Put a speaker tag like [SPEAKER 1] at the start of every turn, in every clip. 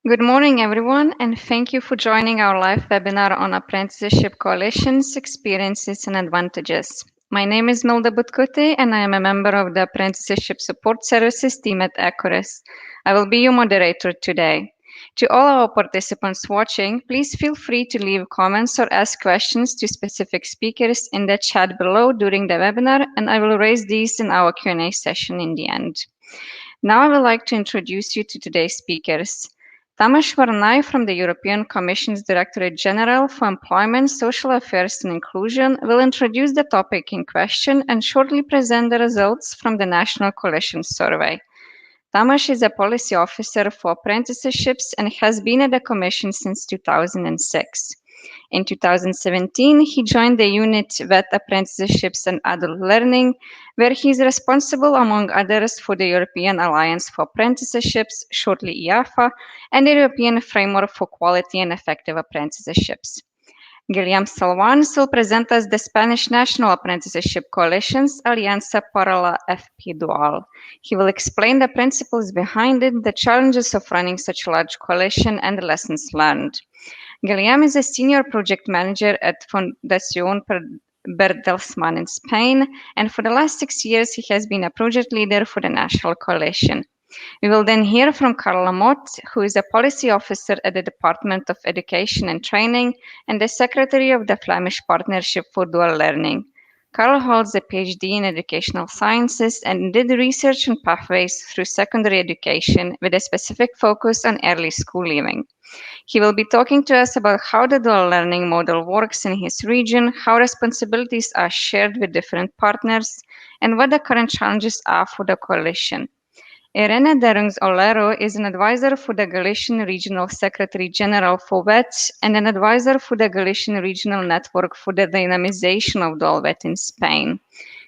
[SPEAKER 1] Good morning, everyone, and thank you for joining our live webinar on Apprenticeship Coalitions, Experiences and Advantages. My name is Milda Butkote, and I am a member of the Apprenticeship Support Services team at Acores. I will be your moderator today. To all our participants watching, please feel free to leave comments or ask questions to specific speakers in the chat below during the webinar, and I will raise these in our Q&A session in the end. Now I would like to introduce you to today's speakers. Tamas Varnai from the European Commission's Directorate General for Employment, Social Affairs and Inclusion will introduce the topic in question and shortly present the results from the National Coalition Survey. Tamas is a policy officer for apprenticeships and has been at the Commission since 2006. In 2017, he joined the unit VET Apprenticeships and Adult Learning, where he is responsible, among others, for the European Alliance for Apprenticeships, shortly EAfA, and the European Framework for Quality and Effective Apprenticeships. Guillem Salvans will present us the Spanish National Apprenticeship Coalition's Alianza para la FP Dual. He will explain the principles behind it, the challenges of running such a large coalition, and the lessons learned. Guillem is a senior project manager at Fundación Bertelsmann in Spain, and for the last 6 years he has been a project leader for the National Coalition. We will then hear from Carla Mott, who is a policy officer at the Department of Education and Training and the secretary of the Flemish Partnership for Dual Learning. Carla holds a PhD in educational sciences and did research on pathways through secondary education with a specific focus on early school leaving. He will be talking to us about how the dual learning model works in his region, how responsibilities are shared with different partners, and what the current challenges are for the coalition. Irene Derungs Olero is an advisor for the Galician Regional Secretary General for VET and an advisor for the Galician Regional Network for the Dynamization of Dual VET in Spain,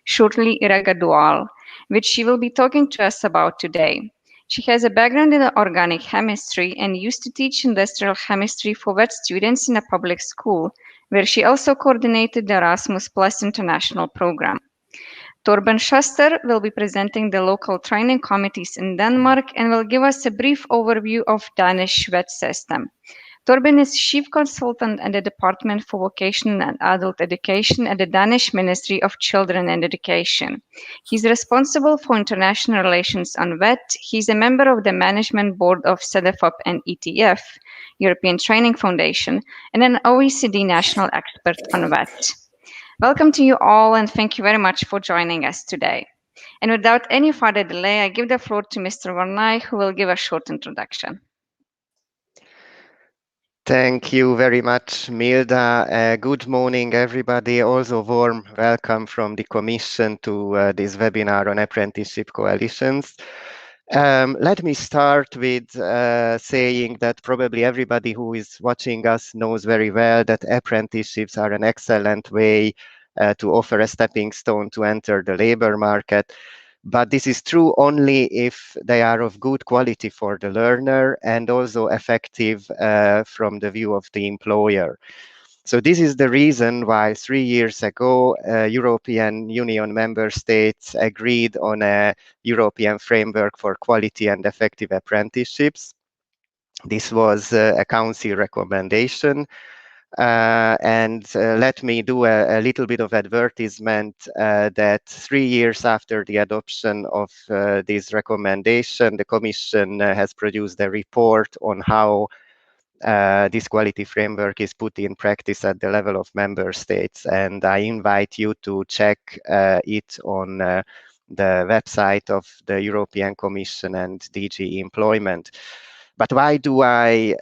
[SPEAKER 1] shortly IREGA Dual, which she will be talking to us about today. She has a background in organic chemistry and used to teach industrial chemistry for VET students in a public school, where she also coordinated the Erasmus Plus international program. Torben Schuster will be presenting the local training committees in Denmark and will give us a brief overview of Danish VET system. Torben is Chief Consultant at the Department for Vocational and Adult Education at the Danish Ministry of Children and Education. He's responsible for international relations on VET. He's a member of the Management Board of CEDEFOP and ETF, European Training Foundation, and an OECD national expert on VET. Welcome to you all, and thank you very much for joining us today. And without any further delay, I give the floor to Mr. Varnai, who will give a short introduction.
[SPEAKER 2] Thank you very much, Milda. Good morning, everybody. Also, warm welcome from the Commission to this webinar on apprenticeship coalitions. Let me start with saying that probably everybody who is watching us knows very well that apprenticeships are an excellent way to offer a stepping stone to enter the labor market. But this is true only if they are of good quality for the learner and also effective from the view of the employer. So this is the reason why 3 years ago, European Union member states agreed on a European framework for quality and effective apprenticeships. This was a council recommendation. Let me do a little bit of advertisement that 3 years after the adoption of this recommendation, the Commission has produced a report on how this quality framework is put in practice at the level of member states. And I invite you to check it on the website of the European Commission and DG Employment. But why do I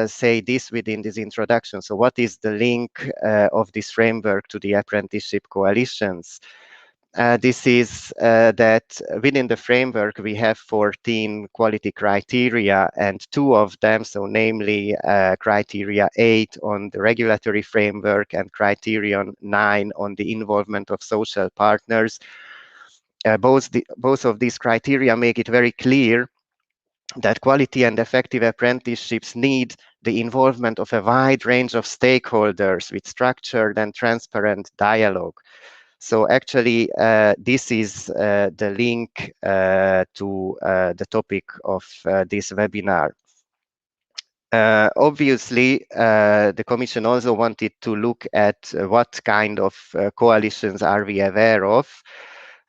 [SPEAKER 2] say this within this introduction? So what is the link of this framework to the apprenticeship coalitions? This is that within the framework, we have 14 quality criteria, and 2 of them, so namely criteria 8 on the regulatory framework and criterion 9 on the involvement of social partners. Both of these criteria make it very clear that quality and effective apprenticeships need the involvement of a wide range of stakeholders with structured and transparent dialogue. So actually, this is the link to the topic of this webinar. Obviously, the Commission also wanted to look at what kind of coalitions are we aware of.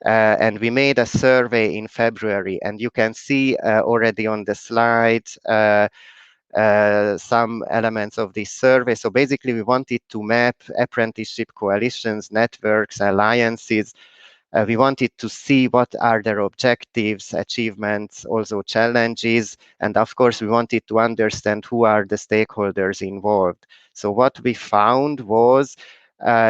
[SPEAKER 2] And we made a survey in February, and you can see already on the slide some elements of this survey. So basically, we wanted to map apprenticeship coalitions, networks, alliances. We wanted to see what are their objectives, achievements, also challenges. And of course, we wanted to understand who are the stakeholders involved. So what we found was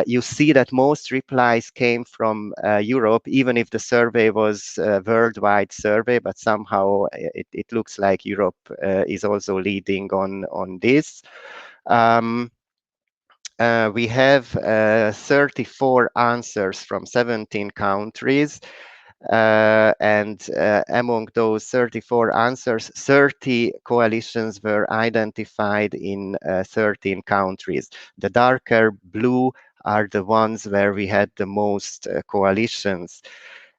[SPEAKER 2] you see that most replies came from Europe, even if the survey was a worldwide survey, but somehow it looks like Europe is also leading on this. We have 34 answers from 17 countries. And among those 34 answers, 30 coalitions were identified in 13 countries. The darker blue are the ones where we had the most coalitions.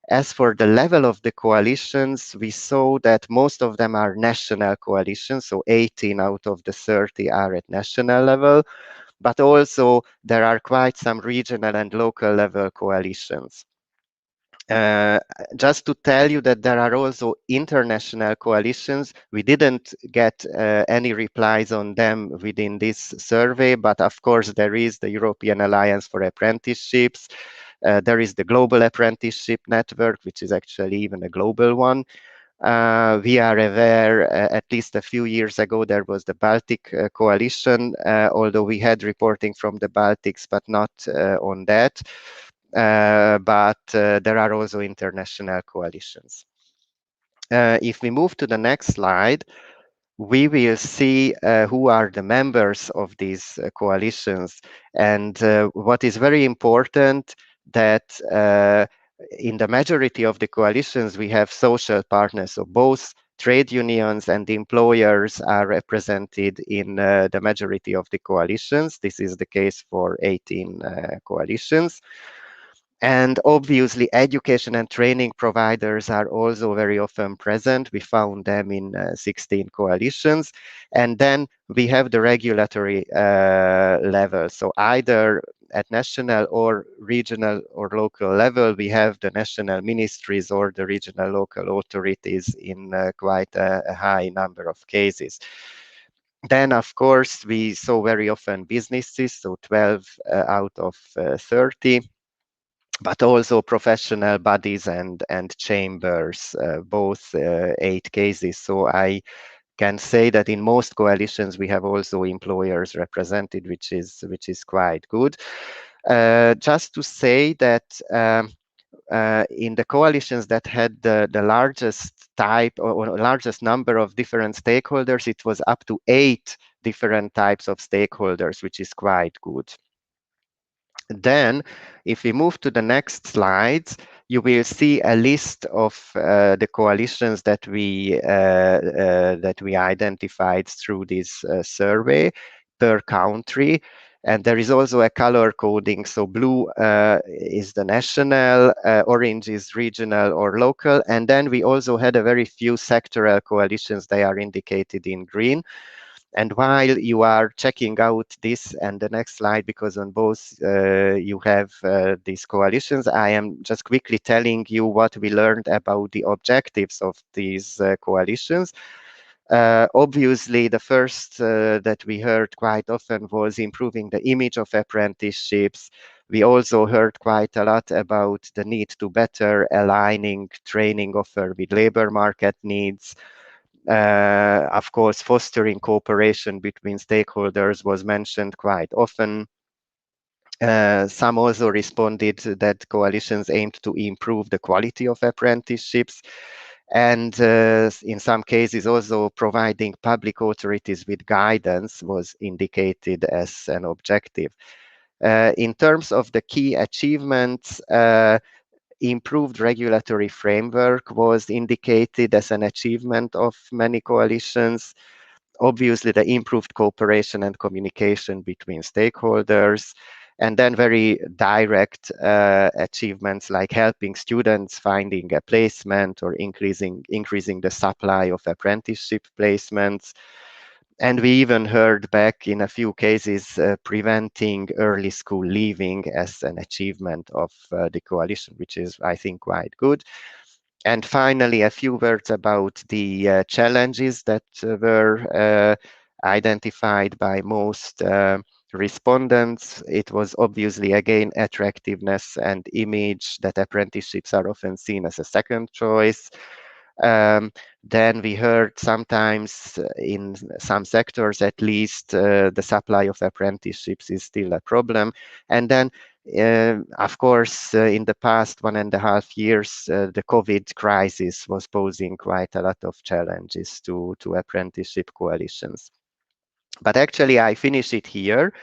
[SPEAKER 2] As for the level of the coalitions, we saw that most of them are national coalitions, so 18 out of the 30 are at national level, but also there are quite some regional and local level coalitions. Just to tell you that there are also international coalitions. We didn't get any replies on them within this survey, but of course there is the European Alliance for Apprenticeships. There is the Global Apprenticeship Network, which is actually even a global one. We are aware, at least a few years ago, there was the Baltic Coalition, although we had reporting from the Baltics, but not on that. But there are also international coalitions. If we move to the next slide, we will see who are the members of these coalitions. And what is very important that in the majority of the coalitions, we have social partners. So both trade unions and employers are represented in the majority of the coalitions. This is the case for 18 coalitions. And obviously, education and training providers are also very often present. We found them in 16 coalitions. And then we have the regulatory level. So either at national or regional or local level, we have the national ministries or the regional local authorities in quite a high number of cases. Then, of course, we saw very often businesses, so 12 out of 30, but also professional bodies and chambers, both 8 cases. So I can say that in most coalitions we have also employers represented, which is quite good. Just to say that in the coalitions that had the largest type or largest number of different stakeholders, it was up to 8 different types of stakeholders, which is quite good. Then, if we move to the next slides, you will see a list of the coalitions that we identified through this survey per country. And there is also a color coding. So blue is the national, orange is regional or local. And then we also had a very few sectoral coalitions. They are indicated in green. And while you are checking out this and the next slide, because on both you have these coalitions, I am just quickly telling you what we learned about the objectives of these coalitions. Obviously, the first that we heard quite often was improving the image of apprenticeships. We also heard quite a lot about the need to better aligning training offer with labor market needs. Of course, fostering cooperation between stakeholders was mentioned quite often. Some also responded that coalitions aimed to improve the quality of apprenticeships, and in some cases also providing public authorities with guidance was indicated as an objective. In terms of the key achievements, improved regulatory framework was indicated as an achievement of many coalitions. Obviously, the improved cooperation and communication between stakeholders, and then very direct achievements like helping students finding a placement or increasing the supply of apprenticeship placements. And we even heard back in a few cases preventing early school leaving as an achievement of the coalition, which is, I think, quite good. And finally, a few words about the challenges that were identified by most respondents. It was obviously, again, attractiveness and image, that apprenticeships are often seen as a second choice. Then we heard sometimes in some sectors, at least, the supply of apprenticeships is still a problem. And then, of course, in the past 1.5 years, the COVID crisis was posing quite a lot of challenges to apprenticeship coalitions. But actually, I finish it here.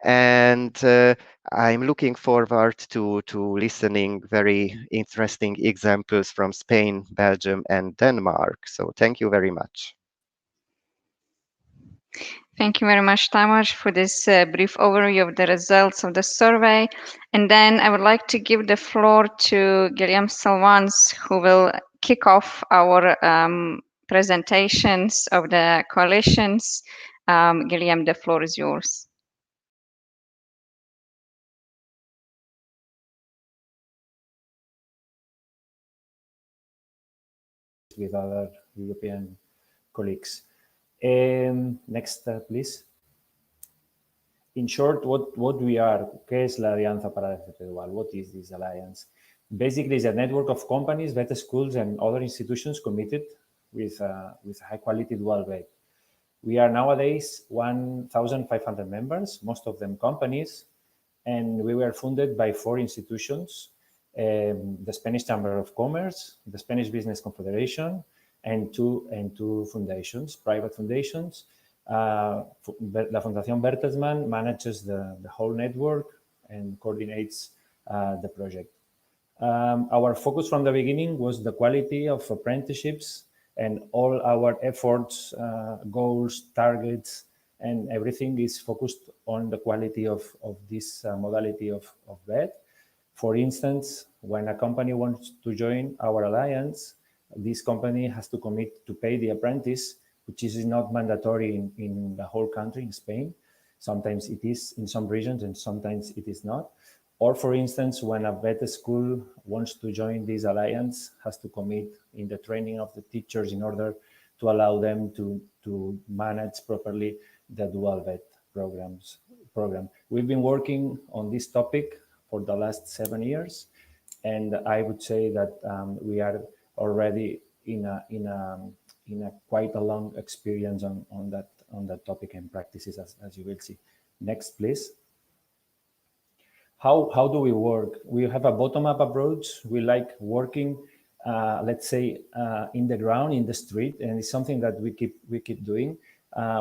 [SPEAKER 2] And I'm looking forward to listening very interesting examples from Spain, Belgium, and Denmark. So thank you very much.
[SPEAKER 1] Thank you very much, Tamás, for this brief overview of the results of the survey. And then I would like to give the floor to Guillaume Salvans, who will kick off our presentations of the coalitions. Guillaume, the floor is yours.
[SPEAKER 3] With other European colleagues. Next, please. In short, what we are, ¿qué es la Alianza para la FP Dual? What is this alliance? Basically, it's a network of companies, VET schools, and other institutions committed with high-quality dual VET. We are nowadays 1,500 members, most of them companies, and we were funded by 4 institutions, the Spanish Chamber of Commerce, the Spanish Business Confederation, and two foundations, private foundations. La Fundación Bertelsmann manages the whole network and coordinates the project. Our focus from the beginning was the quality of apprenticeships, and all our efforts, goals, targets, and everything is focused on the quality of this modality of VET. For instance, when a company wants to join our alliance, this company has to commit to pay the apprentice, which is not mandatory in the whole country, in Spain. Sometimes it is in some regions and sometimes it is not. Or for instance, when a VET school wants to join this alliance, has to commit in the training of the teachers in order to allow them to manage properly the dual VET program. We've been working on this topic for the last 7 years, and I would say that we are already in a quite a long experience on that topic and practices, as you will see. Next, please. How do we work? We have a bottom-up approach. We like working, let's say, in the ground, in the street, and it's something that we keep doing,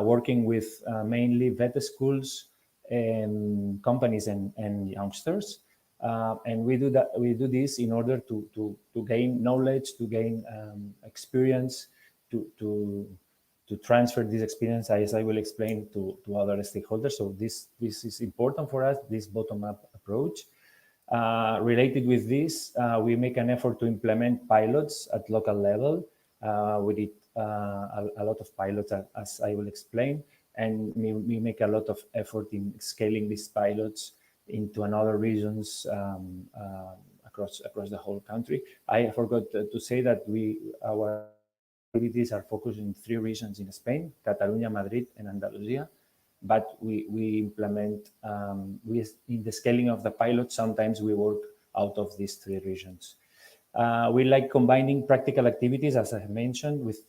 [SPEAKER 3] working with mainly VET schools, companies, and youngsters. And we do this in order to gain knowledge, to gain experience, to transfer this experience, as I will explain, to other stakeholders. So this is important for us, this bottom-up approach. Related with this, we make an effort to implement pilots at local level. We did a lot of pilots, as I will explain, and we make a lot of effort in scaling these pilots into another regions across the whole country. I forgot to say that our activities are focused in 3 regions in Spain: Catalonia, Madrid, and Andalusia. But we implement, in the scaling of the pilot, sometimes we work out of these 3 regions. We like combining practical activities, as I mentioned, with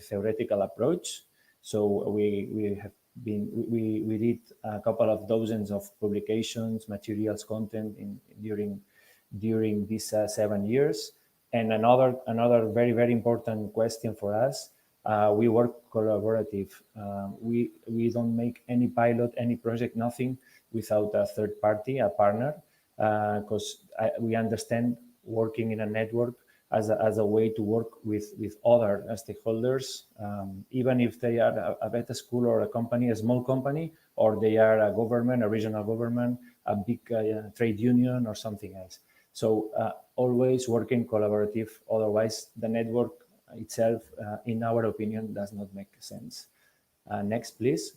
[SPEAKER 3] theoretical approach. So we did a couple of dozens of publications, materials, content during these 7 years. And another very, very important question for us, we work collaborative. We don't make any pilot, any project, nothing without a third party, a partner, because we understand working in a network as a way to work with other stakeholders, even if they are a VET school or a company, a small company, or they are a government, a regional government, a big trade union, or something else. So always working collaborative, otherwise the network itself, in our opinion, does not make sense. Next, please.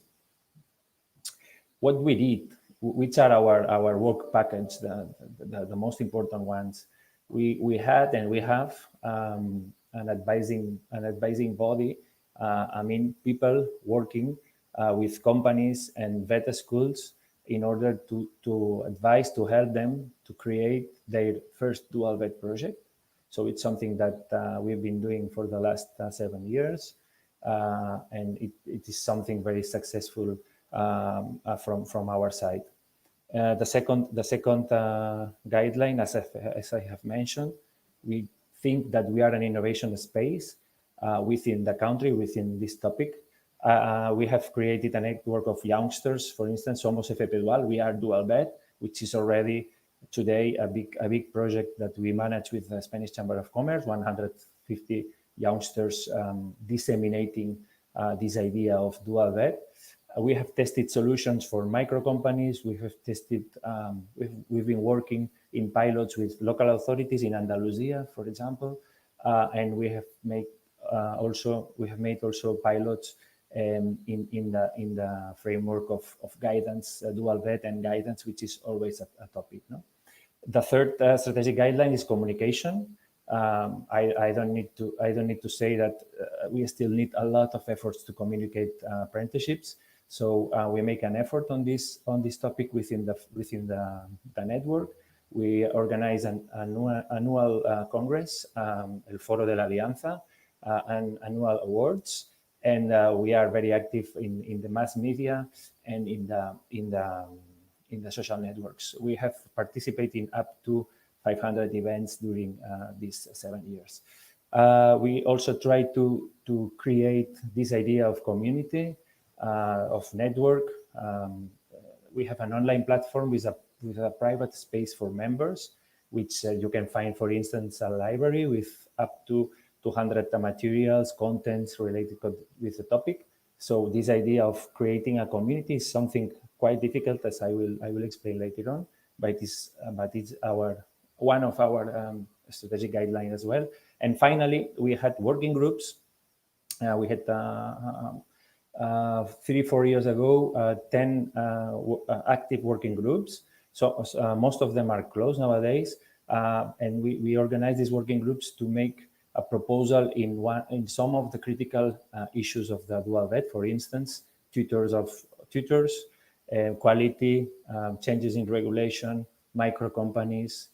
[SPEAKER 3] What we did, which are our work package, the most important ones. We had and we have an advising body. I mean, people working with companies and vet schools in order to advise, to help them to create their first dual vet project. So it's something that we've been doing for the last 7 years. And it is something very successful from our side. The second guideline, as I have mentioned, we think that we are an innovation space within the country, within this topic. We have created a network of youngsters. For instance, Somos FP Dual, we are Dual Vet, which is already today a big project that we manage with the Spanish Chamber of Commerce, 150 youngsters disseminating this idea of Dual Vet. We have tested solutions for micro companies. We have tested, we've been working in pilots with local authorities in Andalusia, for example, and we have made also pilots in the framework of guidance, dual vet and guidance, which is always a topic. No? The third strategic guideline is communication. I don't need to say that we still need a lot of efforts to communicate apprenticeships. So we make an effort on this topic within the network. We organize an annual congress, El Foro de la Alianza, and annual awards, and we are very active in the mass media and in the social networks. We have participated in up to 500 events during these 7 years. We also try to create this idea of community, of network. We have an online platform with a private space for members, which you can find, for instance, a library with up to 200 materials, contents related with the topic. So this idea of creating a community is something quite difficult, as I will explain later on, but it's one of our strategic guidelines as well. And finally, we had working groups. We had 3-4 years ago, 10 active working groups. So most of them are closed nowadays. And we organize these working groups to make a proposal in some of the critical issues of the dual vet. For instance, tutors, quality, changes in regulation, micro companies,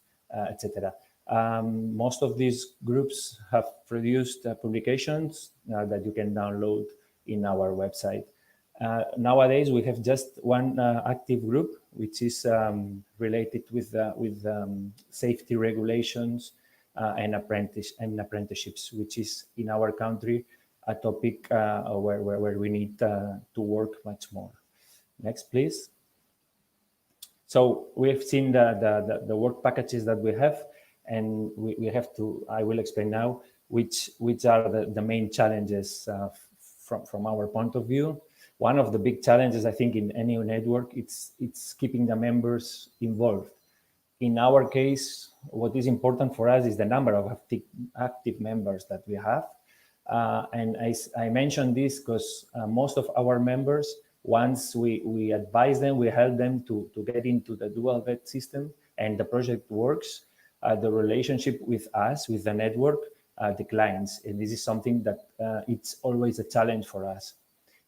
[SPEAKER 3] etc. Most of these groups have produced publications that you can download in our website. Nowadays, we have just one active group, which is related with safety regulations and apprenticeships, which is in our country a topic where we need to work much more. Next, please. So we've seen the work packages that we have, and we have to. I will explain now which are the main challenges from our point of view. One of the big challenges, I think, in any network, it's keeping the members involved. In our case, what is important for us is the number of active members that we have. And I mentioned this because most of our members, once we advise them, we help them to get into the dual vet system and the project works, the relationship with us, with the network, declines. And this is something that it's always a challenge for us.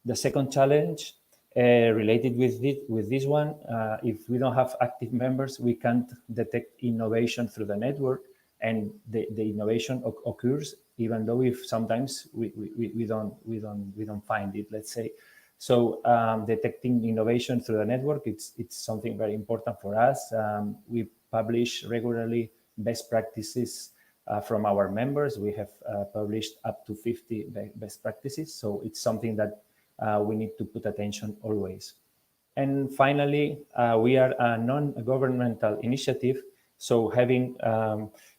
[SPEAKER 3] The second challenge related with this one, if we don't have active members, we can't detect innovation through the network, and the innovation occurs even though if sometimes we don't find it, let's say. So detecting innovation through the network, it's something very important for us. We publish regularly best practices from our members. We have published up to 50 best practices, so it's something that we need to put attention always. And finally, we are a non-governmental initiative, so having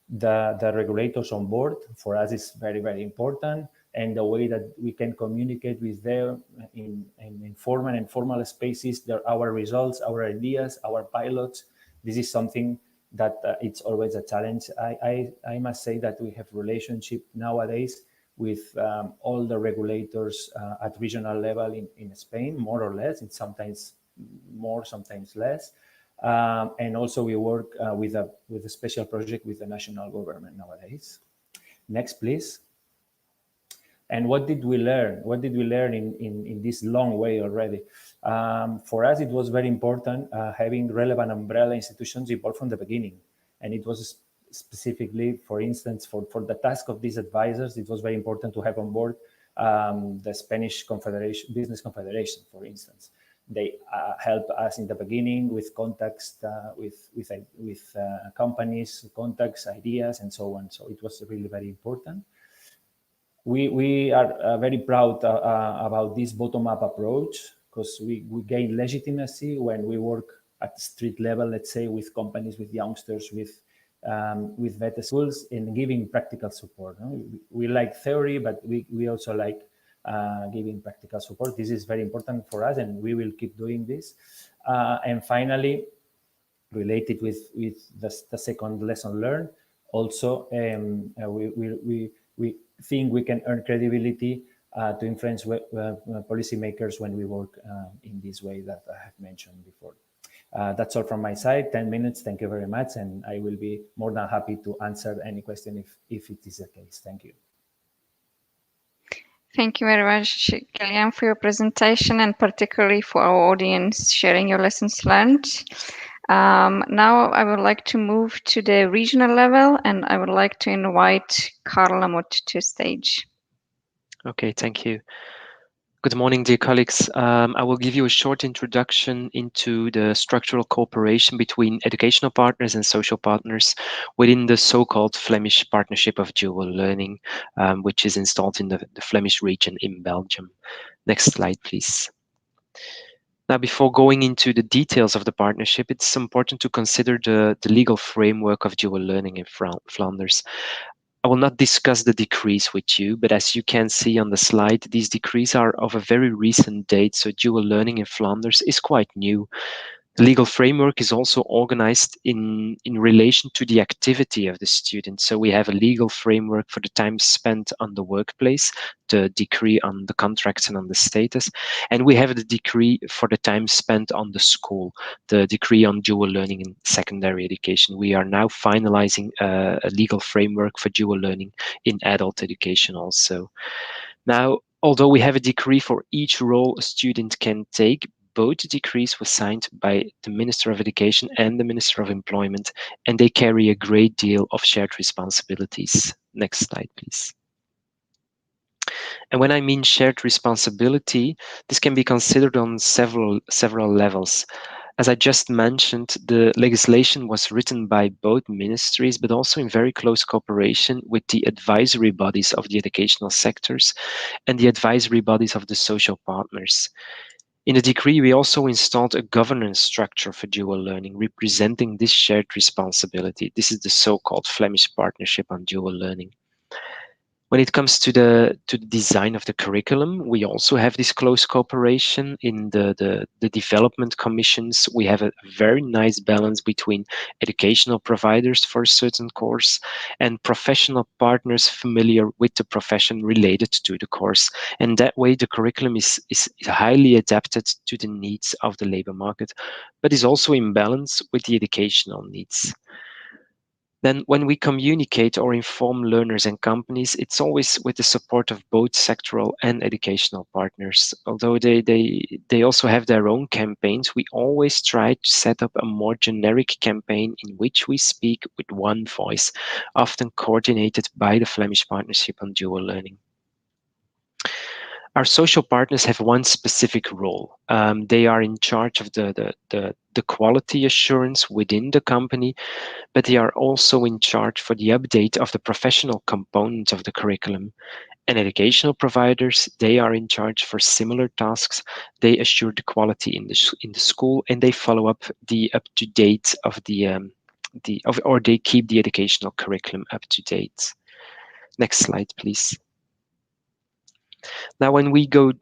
[SPEAKER 3] the regulators on board for us is very, very important. And the way that we can communicate with them in formal and informal spaces, our results, our ideas, our pilots, this is something that it's always a challenge. I must say that we have relationship nowadays with all the regulators at regional level in Spain, more or less. It's sometimes more, sometimes less. And also we work with a special project with the national government nowadays. Next, please. And what did we learn? What did we learn in this long way already? For us, it was very important having relevant umbrella institutions involved from the beginning. And it was specifically, for instance, for the task of these advisors, it was very important to have on board the Spanish Confederation, Business Confederation, for instance. They helped us in the beginning with contacts with companies, contacts, ideas, and so on. So it was really very important. We are very proud about this bottom-up approach, because we gain legitimacy when we work at the street level, let's say, with companies, with youngsters, with better schools, in giving practical support. No? We like theory, but we also like giving practical support. This is very important for us, and we will keep doing this. And finally, related with the second lesson learned, also we think we can earn credibility to influence policymakers when we work in this way that I have mentioned before. That's all from my side. 10 minutes. Thank you very much. And I will be more than happy to answer any question if it is the case. Thank you.
[SPEAKER 1] Thank you very much, Galician, for your presentation, and particularly for our audience sharing your lessons learned. Now I would like to move to the regional level, and I would like to invite Karl Lamott to stage.
[SPEAKER 4] Okay, thank you. Good morning, dear colleagues. I will give you a short introduction into the structural cooperation between educational partners and social partners within the so-called Flemish Partnership of Dual Learning, which is installed in the Flemish region in Belgium. Next slide, please. Now, before going into the details of the partnership, it's important to consider the legal framework of dual learning in Flanders. I will not discuss the decrees with you, but as you can see on the slide, these decrees are of a very recent date, so dual learning in Flanders is quite new. The legal framework is also organized in relation to the activity of the student. So we have a legal framework for the time spent on the workplace, the decree on the contracts and on the status, and we have the decree for the time spent on the school, the decree on dual learning in secondary education. We are now finalizing a legal framework for dual learning in adult education also. Now, although we have a decree for each role a student can take, both decrees were signed by the Minister of Education and the Minister of Employment, and they carry a great deal of shared responsibilities. Next slide, please. And when I mean shared responsibility, this can be considered on several levels. As I just mentioned, the legislation was written by both ministries, but also in very close cooperation with the advisory bodies of the educational sectors and the advisory bodies of the social partners. In the decree, we also installed a governance structure for dual learning, representing this shared responsibility. This is the so-called Flemish Partnership on Dual Learning. When it comes to the design of the curriculum, we also have this close cooperation in the development commissions. We have a very nice balance between educational providers for a certain course and professional partners familiar with the profession related to the course. And that way, the curriculum is highly adapted to the needs of the labor market, but is also in balance with the educational needs. Then when we communicate or inform learners and companies, it's always with the support of both sectoral and educational partners. Although they also have their own campaigns, we always try to set up a more generic campaign in which we speak with one voice, often coordinated by the Flemish Partnership on Dual Learning. Our social partners have one specific role. They are in charge of the quality assurance within the company, but they are also in charge for the update of the professional components of the curriculum. And educational providers, they are in charge for similar tasks. They assure the quality in the school, and they follow up the up-to-date of or they keep the educational curriculum up to date. Next slide, please. Now, when we go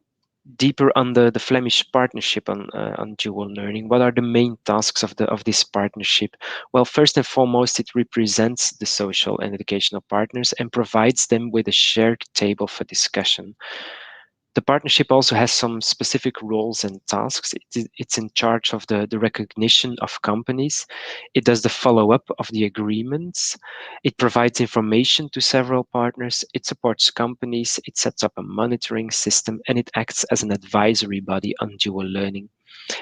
[SPEAKER 4] deeper on the Flemish partnership on dual learning. What are the main tasks of this partnership? Well, first and foremost, it represents the social and educational partners and provides them with a shared table for discussion. The partnership also has some specific roles and tasks. It's in charge of the recognition of companies. It does the follow-up of the agreements. It provides information to several partners. It supports companies. It sets up a monitoring system, and it acts as an advisory body on dual learning.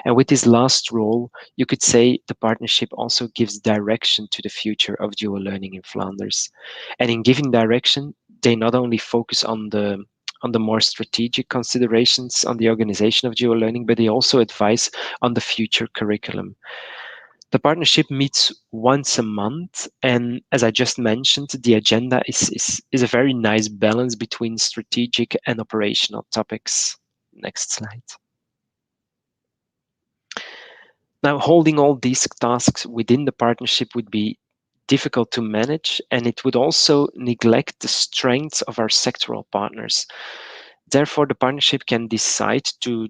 [SPEAKER 4] And with this last role, you could say the partnership also gives direction to the future of dual learning in Flanders. And in giving direction, they not only focus on the more strategic considerations on the organization of dual learning, but they also advise on the future curriculum. The partnership meets once a month, and as I just mentioned, the agenda is a very nice balance between strategic and operational topics. Next slide. Now, holding all these tasks within the partnership would be difficult to manage, and it would also neglect the strengths of our sectoral partners. Therefore, the partnership can decide to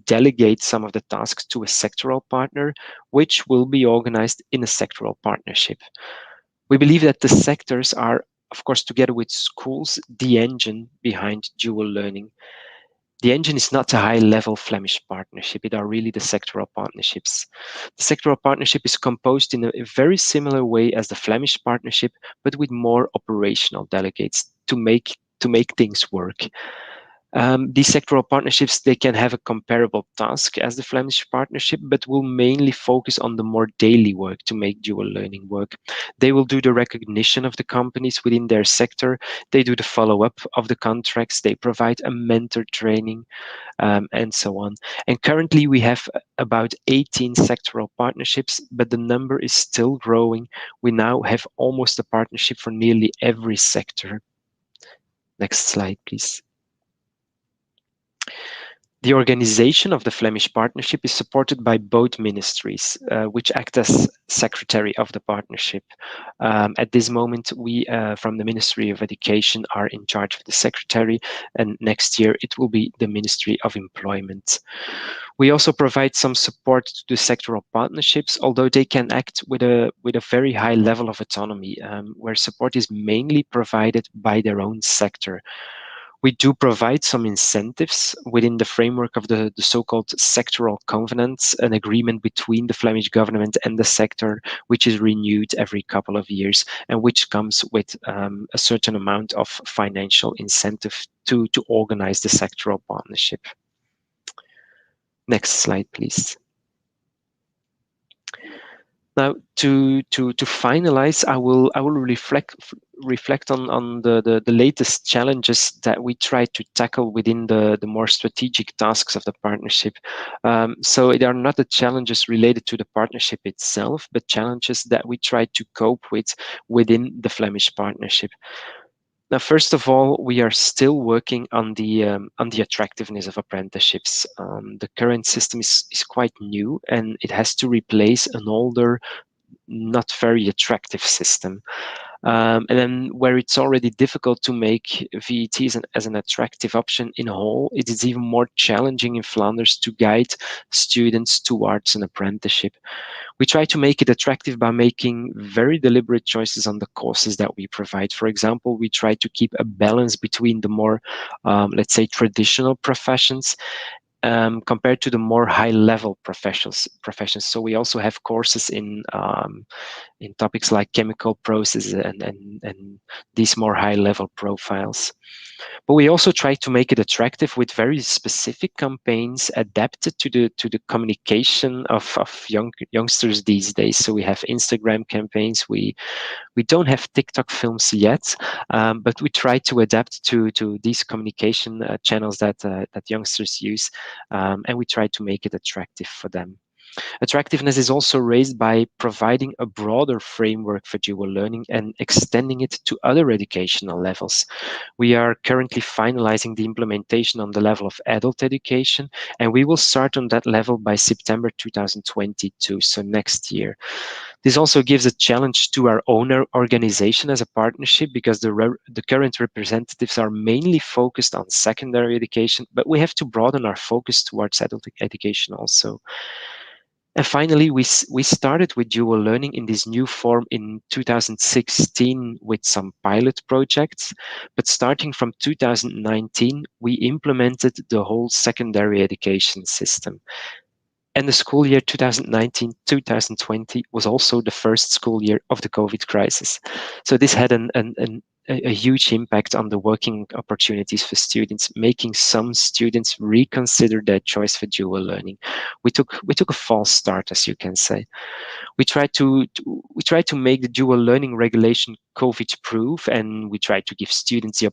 [SPEAKER 4] delegate some of the tasks to a sectoral partner, which will be organized in a sectoral partnership. We believe that the sectors are, of course, together with schools, the engine behind dual learning. The engine is not a high-level Flemish partnership. It are really the sectoral partnerships. The sectoral partnership is composed in a very similar way as the Flemish partnership, but with more operational delegates to make things work. These sectoral partnerships, they can have a comparable task as the Flemish partnership, but will mainly focus on the more daily work to make dual learning work. They will do the recognition of the companies within their sector. They do the follow-up of the contracts. They provide a mentor training, and so on. And currently we have about 18 sectoral partnerships, but the number is still growing. We now have almost a partnership for nearly every sector. Next slide, please. The organization of the Flemish partnership is supported by both ministries, which act as secretary of the partnership. At this moment, we from the Ministry of Education are in charge of the secretary, and next year it will be the Ministry of Employment. We also provide some support to the sectoral partnerships, although they can act with a very high level of autonomy, where support is mainly provided by their own sector. We do provide some incentives within the framework of the so-called sectoral covenants, an agreement between the Flemish government and the sector, which is renewed every couple of years and which comes with a certain amount of financial incentive to organize the sectoral partnership. Next slide, please. Now, to finalize, I will reflect on the latest challenges that we try to tackle within the more strategic tasks of the partnership. So they are not the challenges related to the partnership itself, but challenges that we try to cope with within the Flemish partnership. Now, first of all, we are still working on the attractiveness of apprenticeships. The current system is quite new, and it has to replace an older, not very attractive system. And then where it's already difficult to make VETs as an attractive option in whole, it is even more challenging in Flanders to guide students towards an apprenticeship. We try to make it attractive by making very deliberate choices on the courses that we provide. For example, we try to keep a balance between the more, let's say, traditional professions compared to the more high-level professions. So we also have courses in topics like chemical processes and these more high-level profiles. But we also try to make it attractive with very specific campaigns adapted to the communication of youngsters these days. So we have Instagram campaigns. We don't have TikTok films yet, but we try to adapt to these communication channels that youngsters use, and we try to make it attractive for them. Attractiveness is also raised by providing a broader framework for dual learning and extending it to other educational levels. We are currently finalizing the implementation on the level of adult education, and we will start on that level by September 2022, so next year. This also gives a challenge to our own organization as a partnership, because the current representatives are mainly focused on secondary education, but we have to broaden our focus towards adult education also. And finally, we started with dual learning in this new form in 2016 with some pilot projects. But starting from 2019, we implemented the whole secondary education system. And the school year 2019-2020 was also the first school year of the COVID crisis. So this had a huge impact on the working opportunities for students, making some students reconsider their choice for dual learning. We took a false start, as you can say. We tried to make the dual learning regulation COVID-proof, and we tried to give students the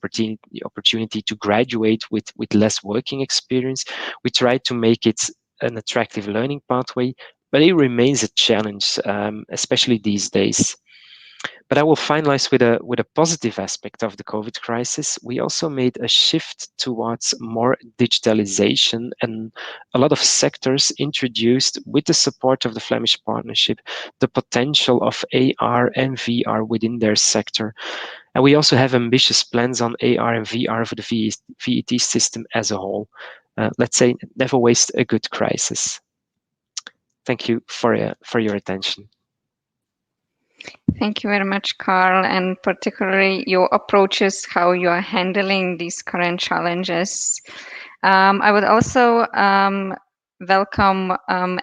[SPEAKER 4] opportunity to graduate with less working experience. We tried to make it an attractive learning pathway, but it remains a challenge, especially these days. But I will finalize with a positive aspect of the COVID crisis. We also made a shift towards more digitalization, and a lot of sectors introduced, with the support of the Flemish partnership, the potential of AR and VR within their sector. And we also have ambitious plans on AR and VR for the VET system as a whole. Let's say, never waste a good crisis. Thank you for your attention.
[SPEAKER 1] Thank you very much, Carl, and particularly your approaches, how you are handling these current challenges. I would also welcome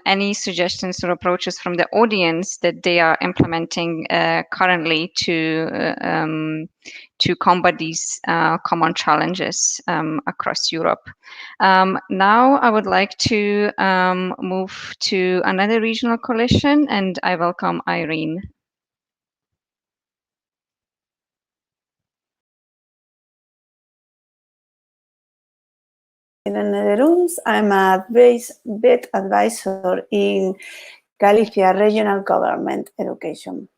[SPEAKER 1] any suggestions or approaches from the audience that they are implementing currently to combat these common challenges across Europe. Now I would like to move to another regional coalition, and I welcome Irene.
[SPEAKER 5] In the Netherlands, I'm a vet advisor in Galicia Regional Government Education.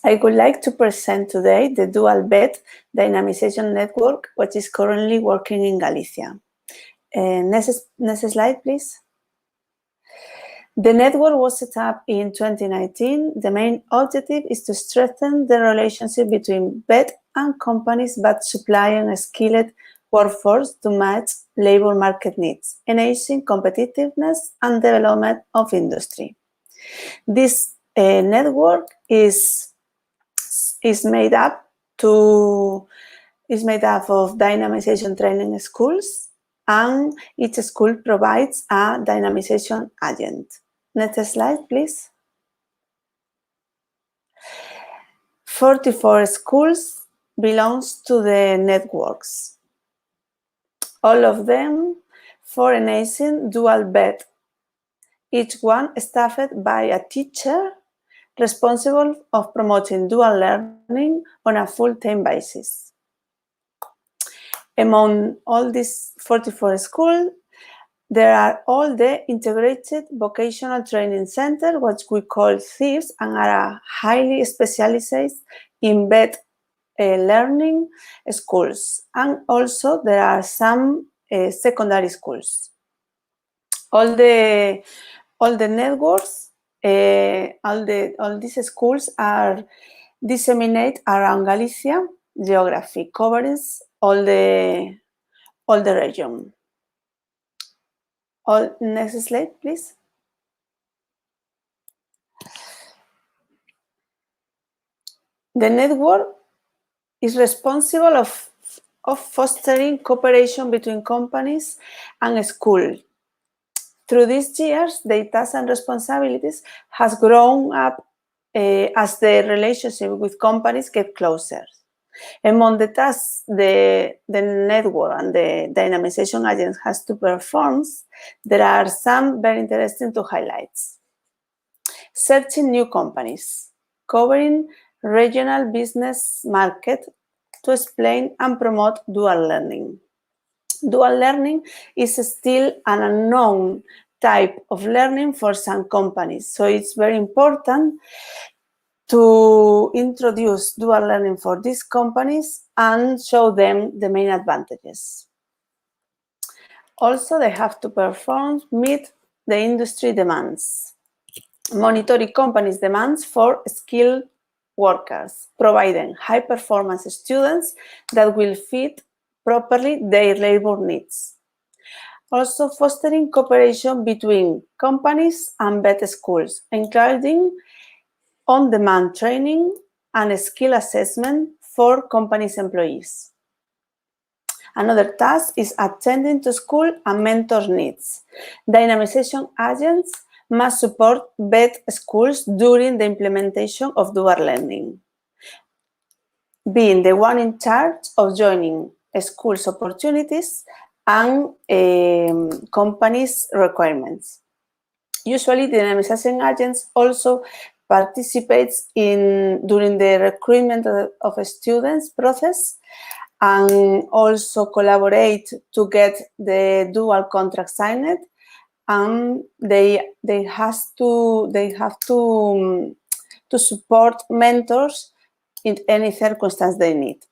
[SPEAKER 5] I would like to present today the dual vet dynamization network, which is currently working in Galicia. Next slide, please. The network was set up in 2019. The main objective is to strengthen the relationship between vet and companies, but supplying a skilled workforce to match labor market needs, enhancing competitiveness and development of industry. This network is made up of dynamization training schools, and each school provides a dynamization agent. Next slide, please. 44 schools belongs to the networks. All of them for enhancing dual vet, each one staffed by a teacher responsible of promoting dual learning on a full-time basis. Among all these 44 schools, there are all the integrated vocational training centers, which we call THIVs, and are highly specialized in vet learning schools, and also there are some secondary schools. All the networks, all these schools are disseminated around Galicia geography, covering all the region. Next slide, please. The network is responsible of fostering cooperation between companies and schools. Through these years, their tasks and responsibilities has grown up as the relationship with companies get closer. Among the tasks the network and the dynamization agent has to perform, there are some very interesting to highlight. Searching new companies, covering regional business market to explain and promote dual learning. Dual learning is still an unknown type of learning for some companies. So it's very important to introduce dual learning for these companies and show them the main advantages. Also, they have to meet the industry demands, monitoring companies' demands for skilled workers, providing high-performance students that will fit properly their labor needs. Also, fostering cooperation between companies and vet schools, including on-demand training and skill assessment for companies' employees. Another task is attending to school and mentor needs. Dynamization agents must support vet schools during the implementation of dual learning, being the one in charge of joining schools' opportunities and companies' requirements. Usually, the dynamization agents also participates during the recruitment of a students process and also collaborate to get the dual contract signed, and they have to support mentors in any circumstance they need.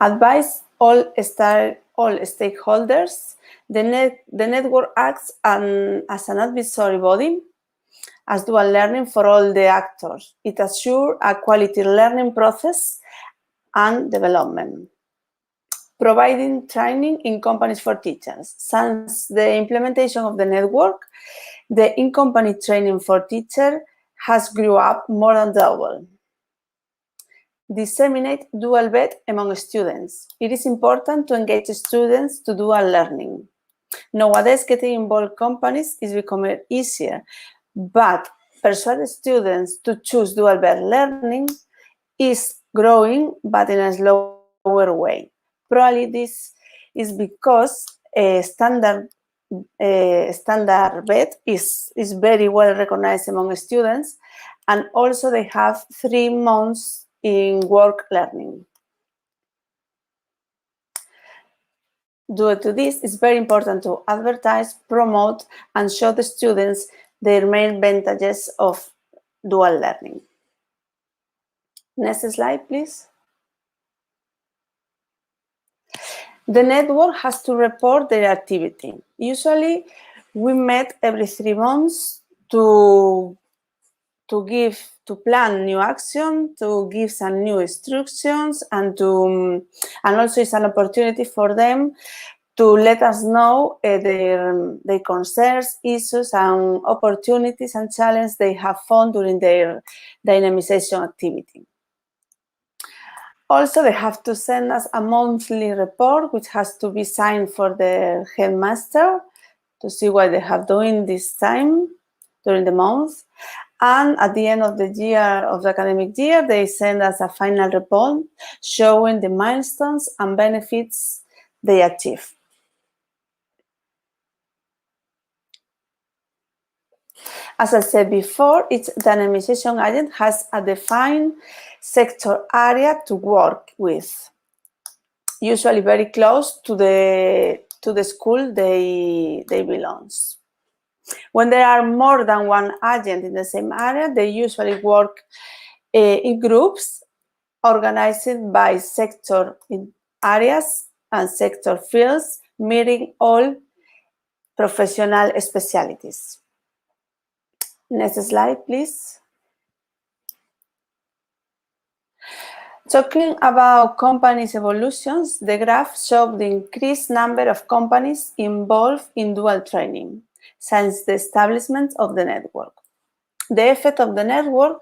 [SPEAKER 5] Advise all stakeholders. The network acts as an advisory body as dual learning for all the actors. It assures a quality learning process and development. Providing training in companies for teachers. Since the implementation of the network, the in-company training for teachers has grew up more than double. Disseminate dual vet among students. It is important to engage students to dual learning. Nowadays, getting involved companies is becoming easier, but persuade students to choose dual vet learning is growing, but in a slower way. Probably this is because standard vet is very well recognized among students, and also they have 3 months in work learning. Due to this, it's very important to advertise, promote, and show the students their main advantages of dual learning. Next slide, please. The network has to report their activity. Usually, we met every 3 months to plan new action, to give some new instructions, and also it's an opportunity for them to let us know their concerns, issues, and opportunities and challenges they have found during their dynamization activity. Also, they have to send us a monthly report, which has to be signed for the headmaster to see what they have done this time during the month. And at the end of the year, of the academic year, they send us a final report showing the milestones and benefits they achieve. As I said before, each dynamization agent has a defined sector area to work with, usually very close to the school they belong. When there are more than one agent in the same area, they usually work in groups organized by sector areas and sector fields, meeting all professional specialties. Next slide, please. Talking about companies' evolutions, the graph shows the increased number of companies involved in dual training since the establishment of the network. The effect of the network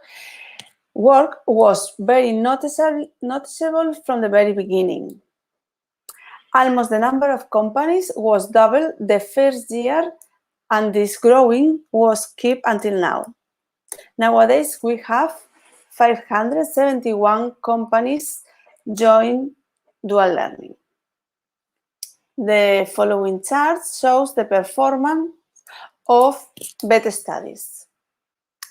[SPEAKER 5] work was very noticeable from the very beginning. Almost the number of companies was double the first year, and this growing was kept until now. Nowadays, we have 571 companies join dual learning. The following chart shows the performance of vet studies.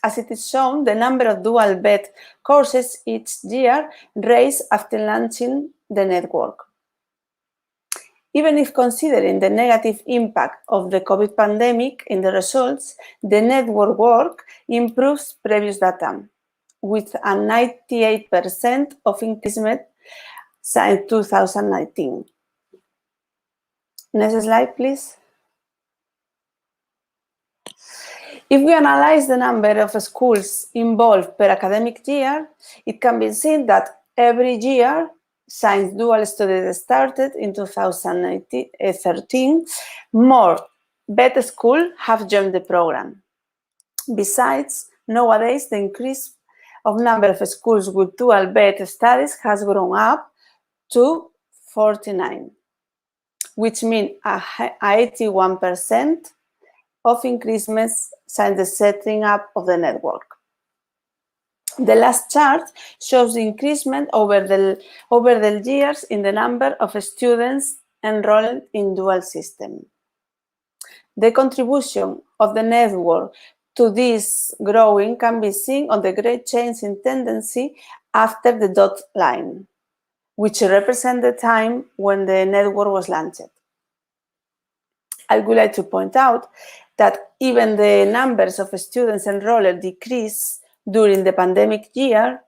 [SPEAKER 5] As it is shown, the number of dual vet courses each year raised after launching the network. Even if considering the negative impact of the COVID pandemic in the results, the network work improves previous data, with a 98% of increasement since 2019. Next slide, please. If we analyze the number of schools involved per academic year, it can be seen that every year since dual studies started in 2013, more BET schools have joined the program. Besides, nowadays the increase of number of schools with dual BET studies has grown up to 49, which means 81% of increasements since the setting up of the network. The last chart shows the increasement over the years in the number of students enrolled in dual system. The contribution of the network to this growing can be seen on the great change in tendency after the dot line, which represents the time when the network was launched. I would like to point out that even the numbers of students enrolled decreased during the pandemic year,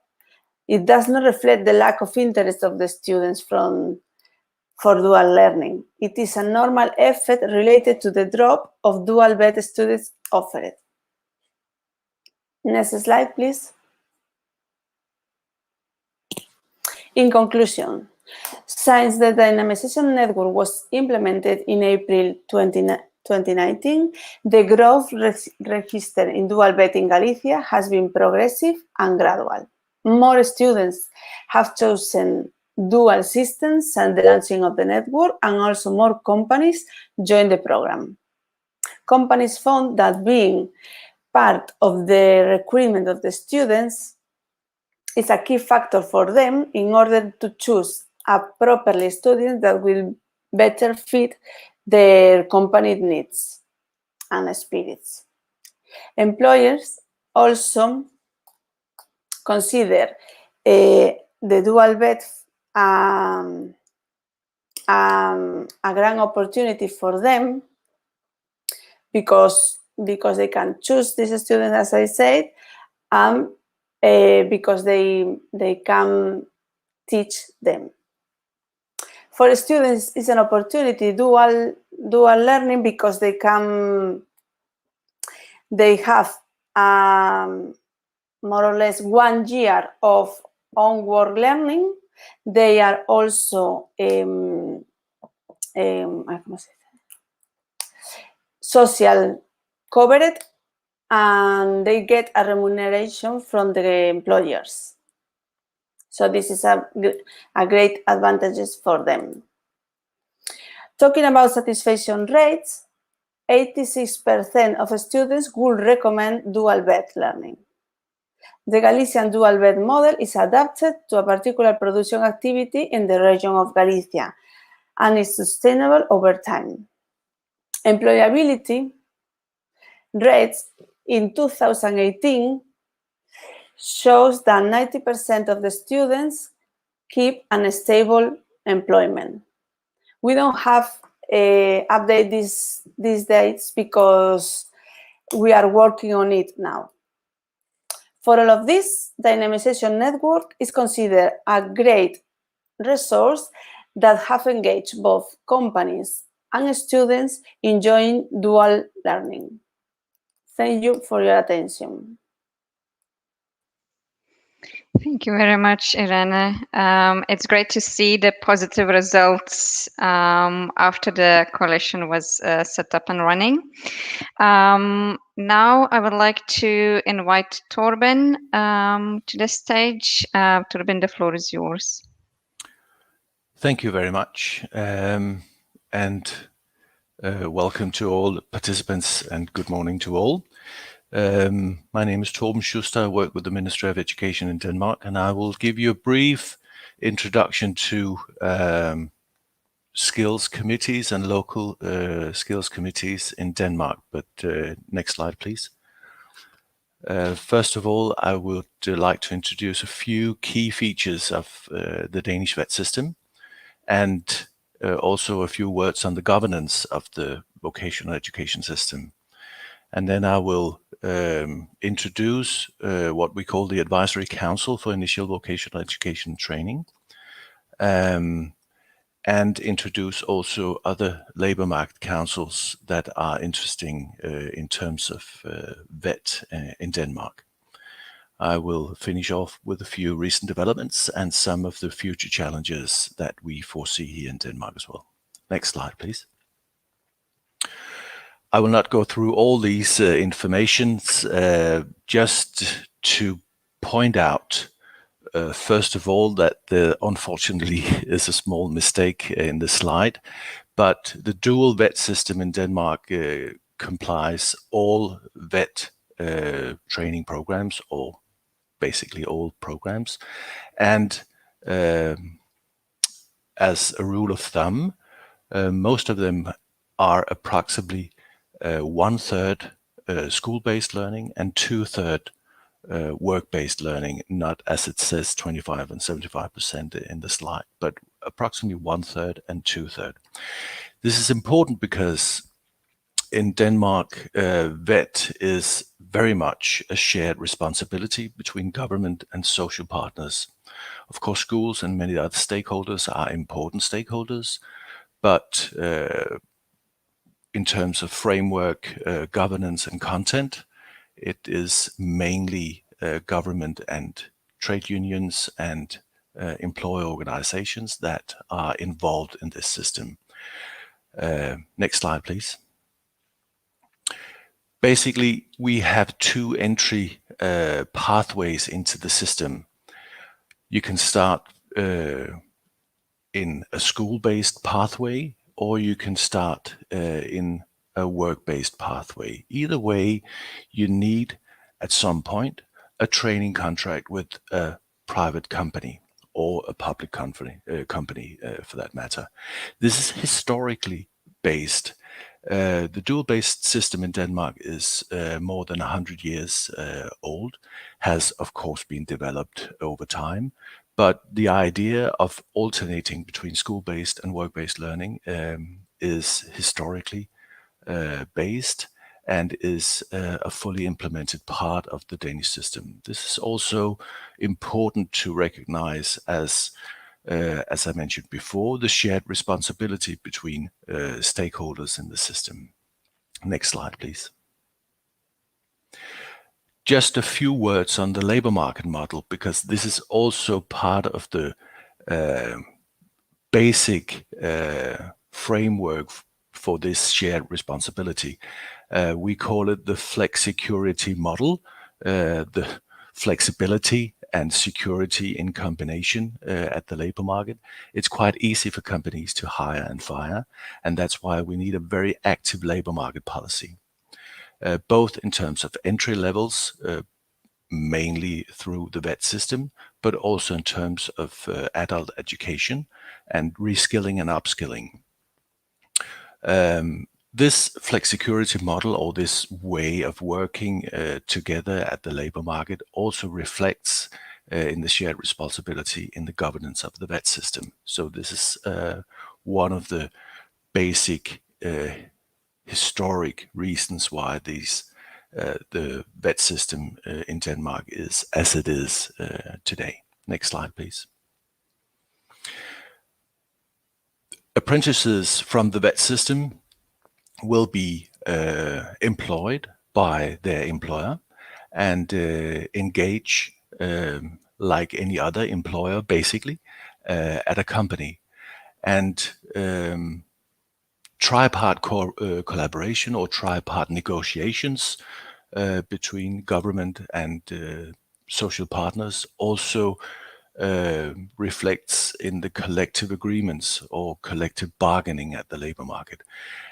[SPEAKER 5] it does not reflect the lack of interest of the students for dual learning. It is a normal effect related to the drop of dual BET students offered. Next slide, please. In conclusion, since the dynamization network was implemented in April 2019, the growth registered in dual BET in Galicia has been progressive and gradual. More students have chosen dual systems since the launching of the network, and also more companies joined the program. Companies found that being part of the recruitment of the students is a key factor for them in order to choose a properly student that will better fit their company needs and spirits. Employers also consider the dual BET a grand opportunity for them because they can choose these students, as I said, and because they can teach them. For students, it's an opportunity, dual learning, because they have more or less 1 year of on-work learning. They are also social covered, and they get a remuneration from the employers. So this is a great advantages for them. Talking about satisfaction rates, 86% of students would recommend dual BET learning. The Galician dual BET model is adapted to a particular production activity in the region of Galicia and is sustainable over time. Employability rates in 2018 shows that 90% of the students keep a stable employment. We don't have update these dates because we are working on it now. For all of this, dynamization network is considered a great resource that have engaged both companies and students enjoying dual learning. Thank you for your attention.
[SPEAKER 1] Thank you very much, Irene. It's great to see the positive results after the coalition was set up and running. Now I would like to invite Torben to the stage. Torben, the floor is yours.
[SPEAKER 6] Thank you very much, and welcome to all participants, and good morning to all. My name is Torben Schuster. I work with the Ministry of Education in Denmark, and I will give you a brief introduction to skills committees and local skills committees in Denmark. But next slide, please. First of all, I would like to introduce a few key features of the Danish VET system and also a few words on the governance of the vocational education system. And then I will introduce what we call the Advisory Council for Initial Vocational Education Training, and introduce also other labor market councils that are interesting in terms of VET in Denmark. I will finish off with a few recent developments and some of the future challenges that we foresee here in Denmark as well. Next slide, please. I will not go through all these informations, just to point out, first of all, that there unfortunately is a small mistake in the slide, but the dual VET system in Denmark complies all VET training programs, or basically all programs. And as a rule of thumb, most of them are approximately 1/3 school-based learning and 2/3 work-based learning, not as it says 25 and 75% in the slide, but approximately 1/3 and 2/3. This is important because in Denmark, VET is very much a shared responsibility between government and social partners. Of course, schools and many other stakeholders are important stakeholders, but in terms of framework, governance and content, it is mainly government and trade unions and employer organizations that are involved in this system. Next slide, please. Basically, we have two entry pathways into the system. You can start in a school-based pathway, or you can start in a work-based pathway. Either way, you need at some point a training contract with a private company or a public company for that matter. This is historically based. The dual-based system in Denmark is more than 100 years old, has of course been developed over time, but the idea of alternating between school-based and work-based learning is historically based and is a fully implemented part of the Danish system. This is also important to recognize as I mentioned before, the shared responsibility between stakeholders in the system. Next slide, please. Just a few words on the labor market model, because this is also part of the basic framework for this shared responsibility. We call it the flexicurity model, the flexibility and security in combination at the labor market. It's quite easy for companies to hire and fire, and that's why we need a very active labor market policy, both in terms of entry levels, mainly through the VET system, but also in terms of adult education and reskilling and upskilling. This flexicurity model, or this way of working together at the labor market, also reflects in the shared responsibility in the governance of the VET system. So this is one of the basic historic reasons why the VET system in Denmark is as it is today. Next slide, please. Apprentices from the VET system will be employed by their employer and engage like any other employer, basically, at a company. And tripart collaboration or tripart negotiations between government and social partners also reflects in the collective agreements or collective bargaining at the labor market.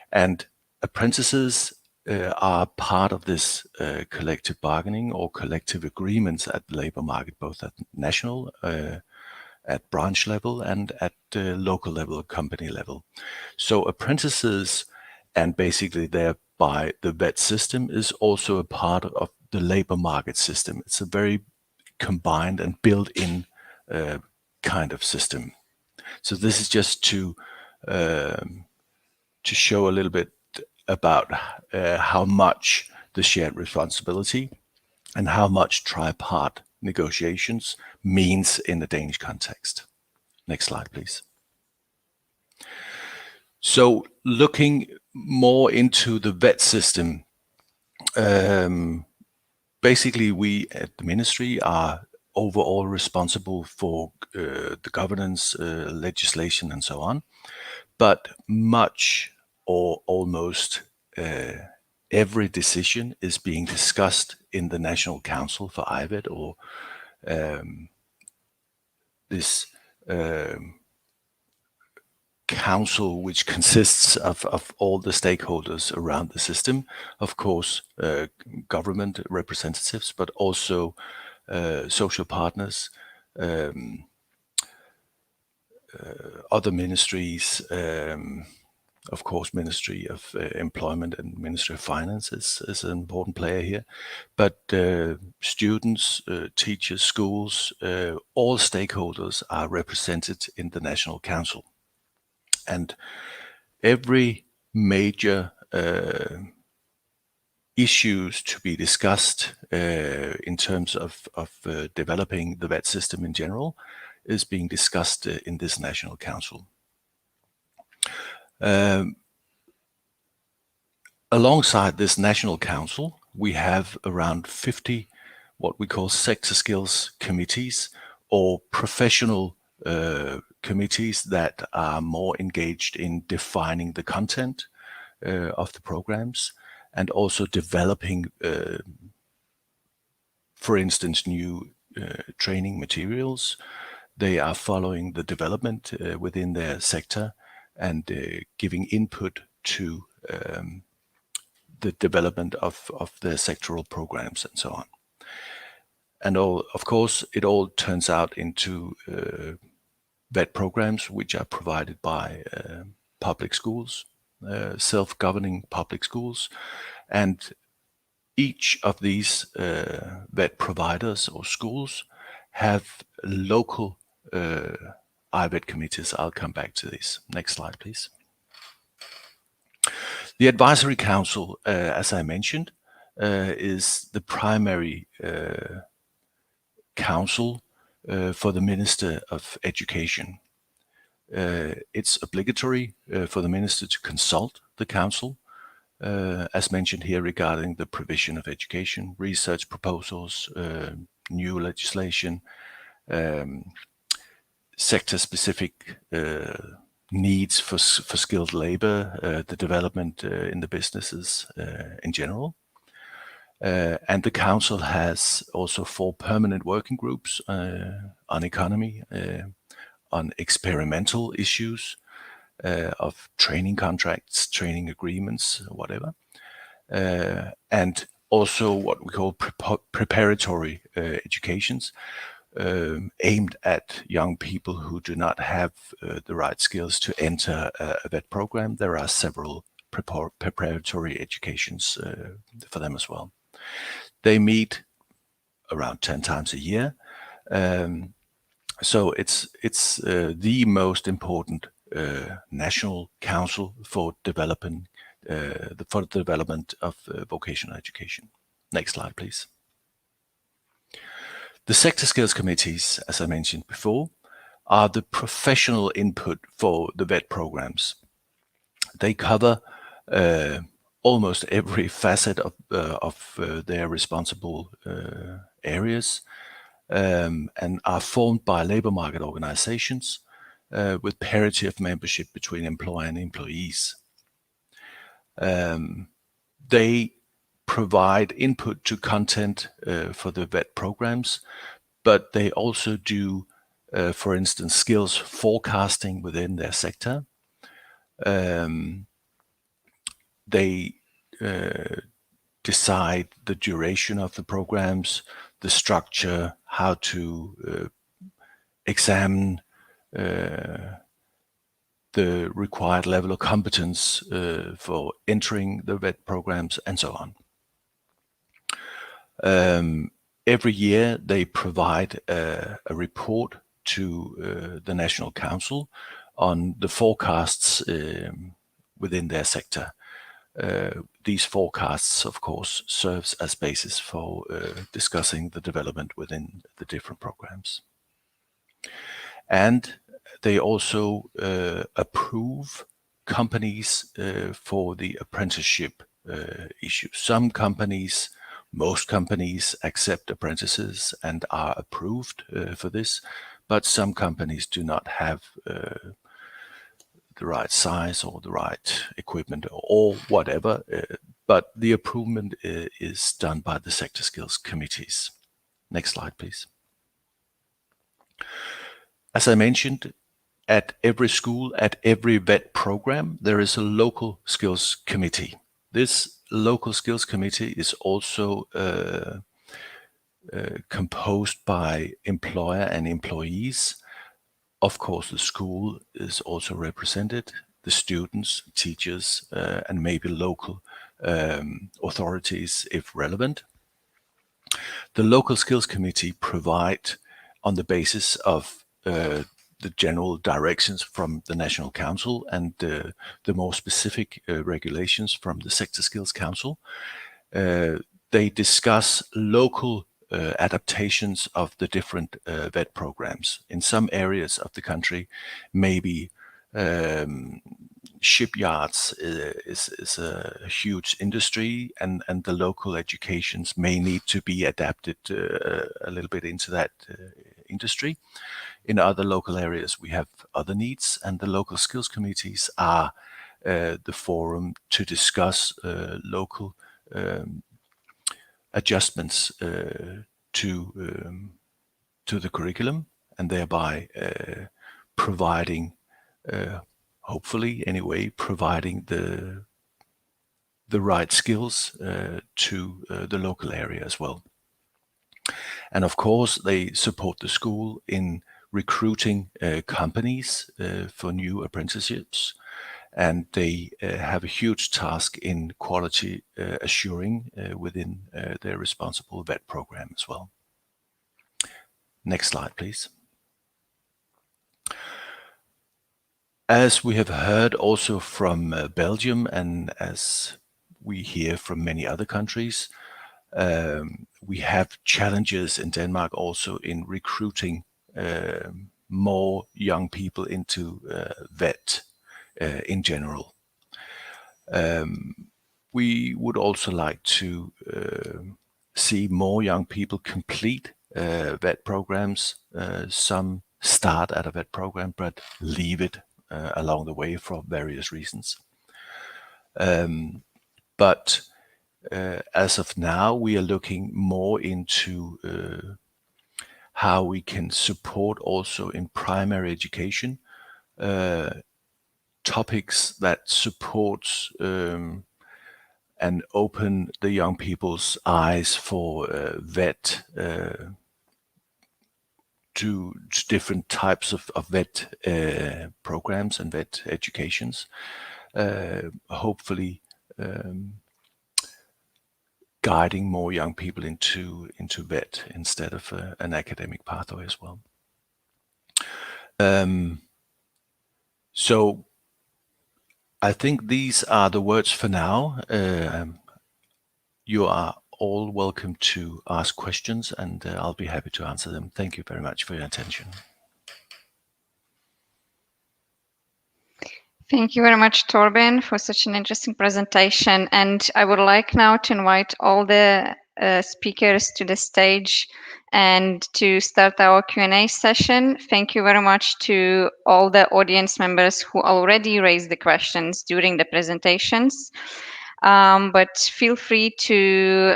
[SPEAKER 6] And apprentices are part of this collective bargaining or collective agreements at the labor market, both at national, at branch level, and at local level, company level. So apprentices, and basically thereby the VET system, is also a part of the labor market system. It's a very combined and built-in kind of system. So this is just to to show a little bit about how much the shared responsibility and how much tripart negotiations means in the Danish context. Next slide, please. So looking more into the VET system, basically we at the ministry are overall responsible for the governance, legislation and so on, but much or almost every decision is being discussed in the National Council for IVET, or this council which consists of all the stakeholders around the system, of course government representatives, but also social partners, other ministries, of course Ministry of Employment and Ministry of Finance is an important player here, but students, teachers, schools, all stakeholders are represented in the National Council. And every major issues to be discussed in terms of developing the VET system in general is being discussed in this National Council. Alongside this National Council, we have around 50 what we call sector skills committees, or professional committees that are more engaged in defining the content of the programs and also developing, for instance, new training materials. They are following the development within their sector and giving input to the development of their sectoral programs and so on. And of course, it all turns out into VET programs which are provided by public schools, self-governing public schools, and each of these VET providers or schools have local IVET committees. I'll come back to this. Next slide, please. The Advisory Council, as I mentioned, is the primary council for the Minister of Education. It's obligatory for the Minister to consult the Council, as mentioned here, regarding the provision of education, research proposals, new legislation, sector-specific needs for skilled labor, the development in the businesses in general. And the Council has also 4 permanent working groups on economy, on experimental issues of training contracts, training agreements, whatever. And also what we call preparatory educations, aimed at young people who do not have the right skills to enter a VET program. There are several preparatory educations for them as well. They meet around 10 times a year. So it's the most important national council for developing for the development of vocational education. Next slide, please. The sector skills committees, as I mentioned before, are the professional input for the VET programs. They cover almost every facet of their responsible areas, and are formed by labor market organizations with parity of membership between employer and employees. They provide input to content for the VET programs, but they also do, for instance, skills forecasting within their sector. They decide the duration of the programs, the structure, how to examine the required level of competence for entering the VET programs, and so on. Every year they provide a report to the National Council on the forecasts within their sector. These forecasts, of course, serves as basis for discussing the development within the different programs. And they also approve companies for the apprenticeship issue. Some companies, most companies accept apprentices and are approved for this, but some companies do not have the right size or the right equipment or whatever, but the approval is done by the sector skills committees. Next slide, please. As I mentioned, at every school, at every VET program, there is a local skills committee. This local skills committee is also composed by employer and employees. Of course, the school is also represented, the students, teachers, and maybe local authorities if relevant. The local skills committee provide, on the basis of the general directions from the National Council and the more specific regulations from the Sector Skills Council, they discuss local adaptations of the different VET programs. In some areas of the country, maybe shipyards is a huge industry, and the local educations may need to be adapted a little bit into that industry. In other local areas, we have other needs, and the local skills committees are the forum to discuss local adjustments to the curriculum, and thereby providing, hopefully anyway, providing the right skills to the local area as well. And of course, they support the school in recruiting companies for new apprenticeships, and they have a huge task in quality assuring within their responsible VET program as well. Next slide, please. As we have heard also from Belgium, and as we hear from many other countries, we have challenges in Denmark also in recruiting more young people into VET in general. We would also like to see more young people complete VET programs. Some start at a VET program but leave it along the way for various reasons. But as of now, we are looking more into how we can support also in primary education topics that supports and open the young people's eyes for VET, to different types of VET programs and VET educations, hopefully guiding more young people into VET instead of an academic pathway as well. So I think these are the words for now. You are all welcome to ask questions, and I'll be happy to answer them. Thank you very much for your attention.
[SPEAKER 1] Thank you very much, Torben, for such an interesting presentation. And I would like now to invite all the speakers to the stage and to start our Q&A session. Thank you very much to all the audience members who already raised the questions during the presentations. But feel free to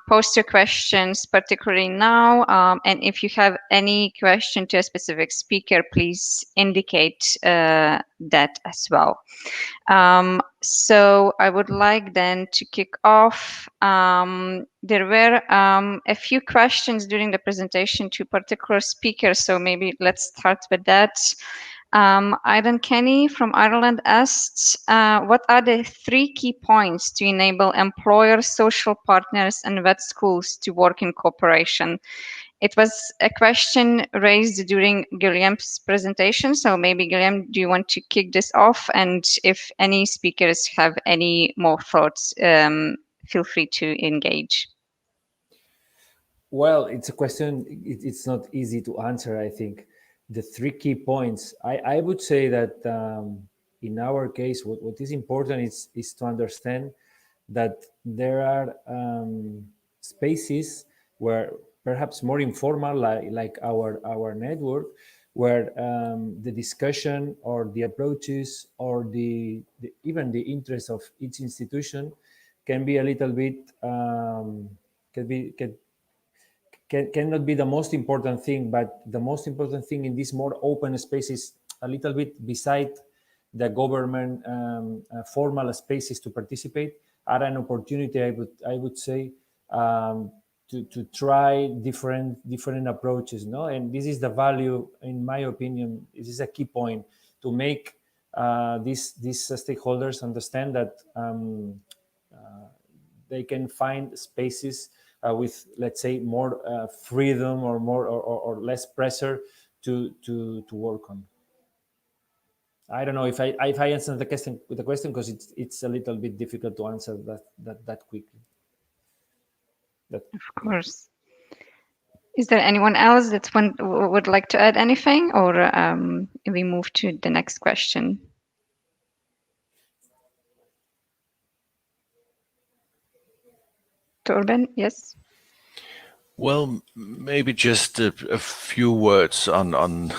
[SPEAKER 1] post your questions, particularly now. And if you have any question to a specific speaker, please indicate that as well. So I would like then to kick off. There were a few questions during the presentation to particular speakers, so maybe let's start with that. Aidan Kenny from Ireland asked, what are the 3 key points to enable employers, social partners, and VET schools to work in cooperation? It was a question raised during Guillaume's presentation. So maybe Guillaume, do you want to kick this off? And if any speakers have any more thoughts, feel free to engage.
[SPEAKER 3] Well, it's a question, it's not easy to answer, I think. The 3 key points, I would say that in our case, what is important is to understand that there are spaces where perhaps more informal, like our network, where the discussion or the approaches or even the interest of each institution can be a little bit cannot be the most important thing, but the most important thing in this more open space is a little bit beside the government formal spaces to participate are an opportunity, I would say, to try different approaches, no? And this is the value, in my opinion. This is a key point to make these stakeholders understand that they can find spaces with, let's say, more freedom or more or less pressure to work on. I don't know if I answered the question because it's a little bit difficult to answer that quickly.
[SPEAKER 1] Of course. Is there anyone else that would like to add anything, or we move to the next question? Torben, yes.
[SPEAKER 6] Well, maybe just a few words on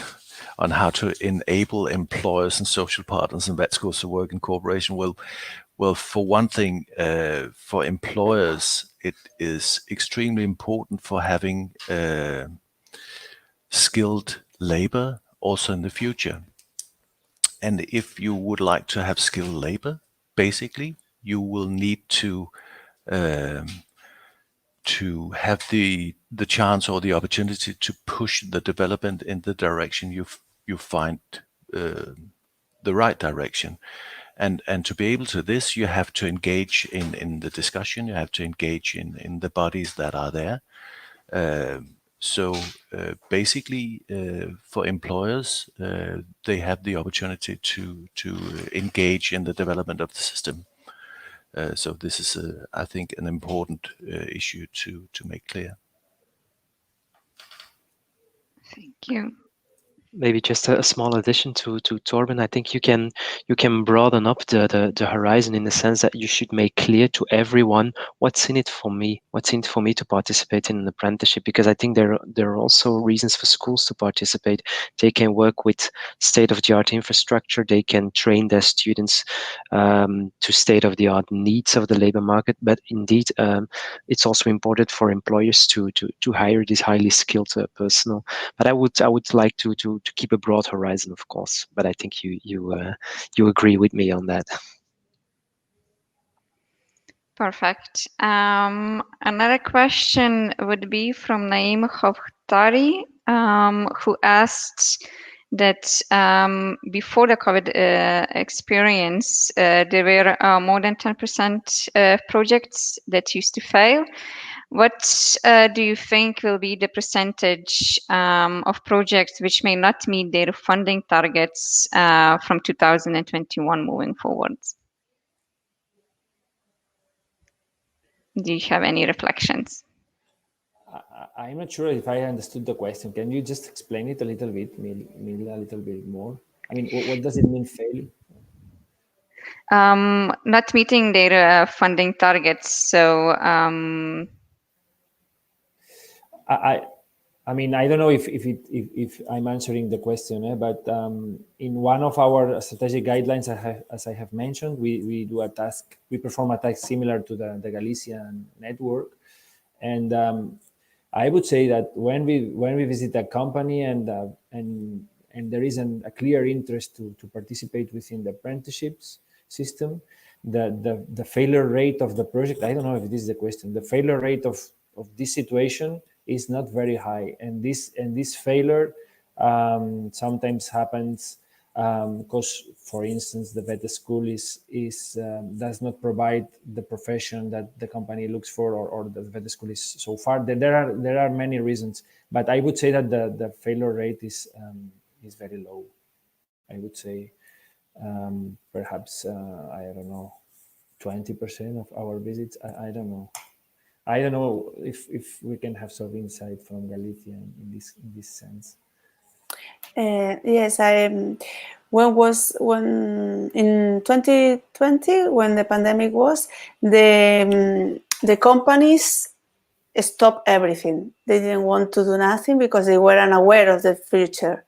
[SPEAKER 6] how to enable employers and social partners and vet schools to work in cooperation. Well, for one thing, for employers, it is extremely important for having skilled labor also in the future. And if you would like to have skilled labor, basically, you will need to have the chance or the opportunity to push the development in the direction you find the right direction. And to be able to this, you have to engage in the discussion, you have to engage in the bodies that are there. So basically, for employers, they have the opportunity to engage in the development of the system. So this is, I think, an important issue to make clear.
[SPEAKER 1] Thank you.
[SPEAKER 4] Maybe just a small addition to Torben. I think you can broaden up the horizon in the sense that you should make clear to everyone what's in it for me to participate in an apprenticeship, because I think there are also reasons for schools to participate. They can work with state-of-the-art infrastructure, they can train their students to state-of-the-art needs of the labor market, but indeed it's also important for employers to hire this highly skilled personnel. But I would like to keep a broad horizon, of course. But I think you agree with me on that.
[SPEAKER 1] Perfect. Another question would be from Naeem Khouftari, who asked that before the COVID experience, there were more than 10% projects that used to fail. What do you think will be the percentage of projects which may not meet their funding targets from 2021 moving forward? Do you have any reflections?
[SPEAKER 3] I'm not sure if I understood the question. Can you just explain it a little bit, maybe a little bit more? I mean, what does it mean, fail?
[SPEAKER 1] Not meeting their funding targets. So
[SPEAKER 3] I mean, I don't know if I'm answering the question, but in one of our strategic guidelines, as I have mentioned, we perform a task similar to the Galician network, and I would say that when we visit a company and there is a clear interest to participate within the apprenticeships system, the failure rate of the project, I don't know if this is the question, the failure rate of this situation is not very high, and this failure sometimes happens because, for instance, the vet school does not provide the profession that the company looks for, or the vet school is so far. There are many reasons, but I would say that the failure rate is very low. I would say perhaps I don't know, 20% of our visits. I don't know. I don't know if we can have some insight from Galician in this sense.
[SPEAKER 5] Yes, when in 2020, when the pandemic was, the companies stopped everything. They didn't want to do nothing because they were unaware of the future.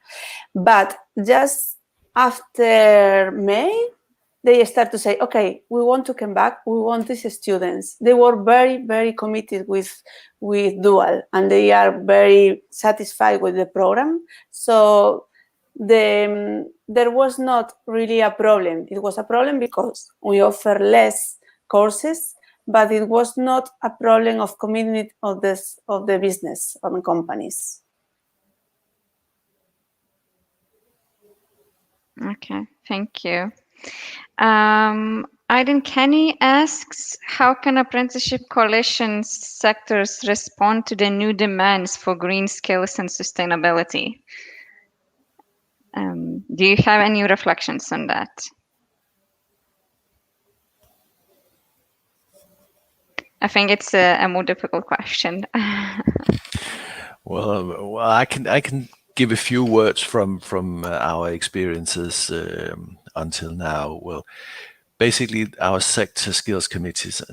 [SPEAKER 5] But just after May, they start to say, okay, we want to come back. We want these students. They were very, very committed with Dual, and they are very satisfied with the program. So there was not really a problem. It was a problem because we offer less courses, but it was not a problem of commitment of the business of companies.
[SPEAKER 1] Okay, thank you. Aiden Kenny asks, how can apprenticeship coalition sectors respond to the new demands for green skills and sustainability? Do you have any reflections on that? I think it's a more difficult question.
[SPEAKER 6] Well, I can give a few words from our experiences until now. Well, basically, our sector skills committees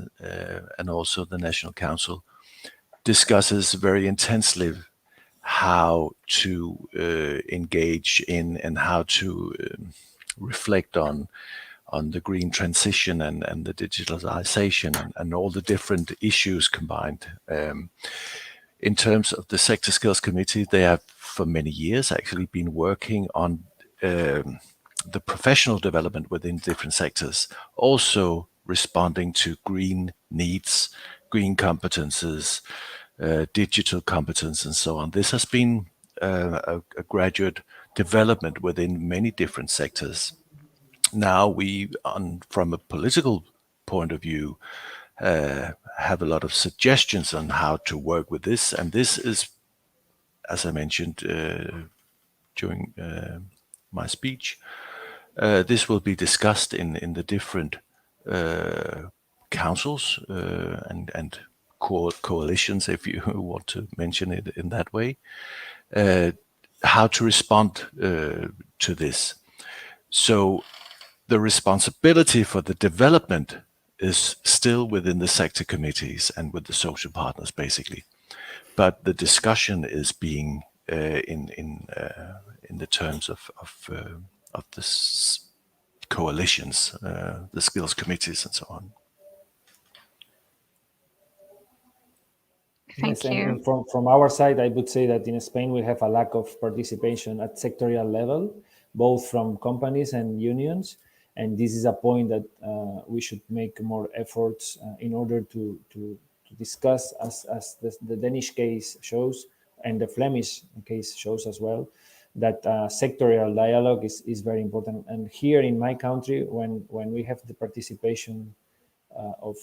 [SPEAKER 6] and also the National Council discusses very intensely how to engage in and how to reflect on the green transition and the digitalization and all the different issues combined. In terms of the Sector Skills Committee, they have for many years actually been working on the professional development within different sectors, also responding to green needs, green competences, digital competence, and so on. This has been a graduate development within many different sectors. Now we, from a political point of view, have a lot of suggestions on how to work with this, and this is, as I mentioned during my speech, this will be discussed in the different councils and coalitions, if you want to mention it in that way, how to respond to this. So the responsibility for the development is still within the sector committees and with the social partners, basically. But the discussion is being in the terms of the coalitions, the skills committees, and so on.
[SPEAKER 1] Thank you.
[SPEAKER 3] And from our side, I would say that in Spain we have a lack of participation at sectorial level, both from companies and unions. And this is a point that we should make more efforts in order to discuss, as the Danish case shows, and the Flemish case shows as well, that sectorial dialogue is very important. And here in my country, when we have the participation of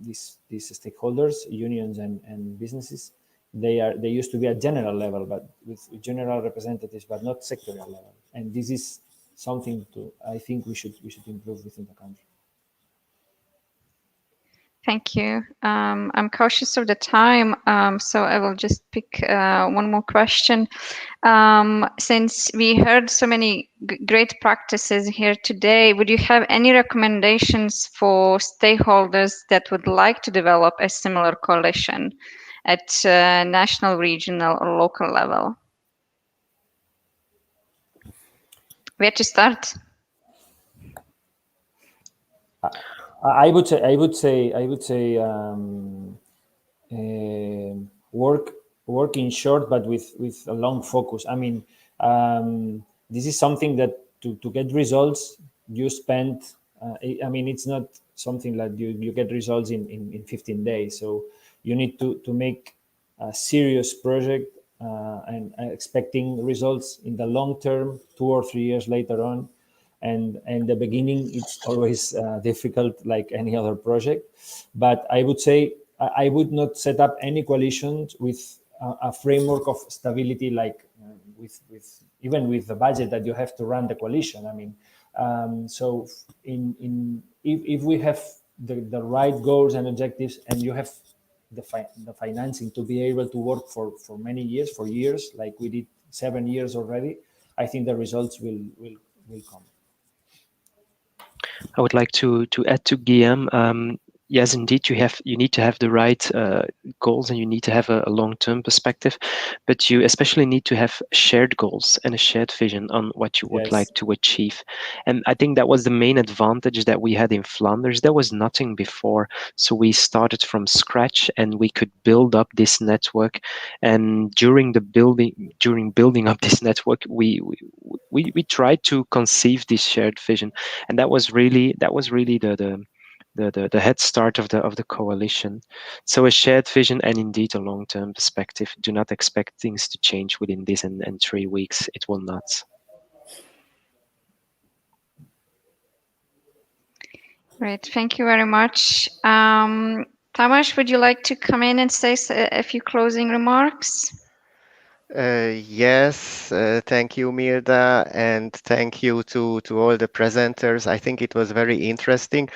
[SPEAKER 3] these stakeholders, unions and businesses, they used to be at general level, but with general representatives, but not sectorial level. And this is something I think we should improve within the country.
[SPEAKER 1] Thank you. I'm cautious of the time, so I will just pick one more question. Since we heard so many great practices here today, would you have any recommendations for stakeholders that would like to develop a similar coalition at national, regional, or local level? Where to start?
[SPEAKER 3] I would say work in short, but with a long focus. I mean, this is something that to get results, you spend. I mean, it's not something like you get results in 15 days. So you need to make a serious project and expecting results in the long term, 2 or 3 years later on. And the beginning, it's always difficult, like any other project. But I would say I would not set up any coalitions with a framework of stability, like with even with the budget that you have to run the coalition. I mean, so if we have the right goals and objectives, and you have the financing to be able to work for many years, for years, like we did 7 years already, I think the results will come.
[SPEAKER 4] I would like to add to Guillaume. Yes, indeed, you need to have the right goals, and you need to have a long-term perspective, but you especially need to have shared goals and a shared vision on what you would like to achieve. And I think that was the main advantage that we had in Flanders. There was nothing before, so we started from scratch, and we could build up this network. And during building up this network, we tried to conceive this shared vision, and that was really the head start of the coalition. So a shared vision and indeed a long-term perspective. Do not expect things to change within this and 3 weeks. It will not.
[SPEAKER 1] Great, thank you very much. Tamás, would you like to come in and say a few closing remarks?
[SPEAKER 2] Yes, thank you, Mirda, and thank you to all the presenters. I think it was very interesting.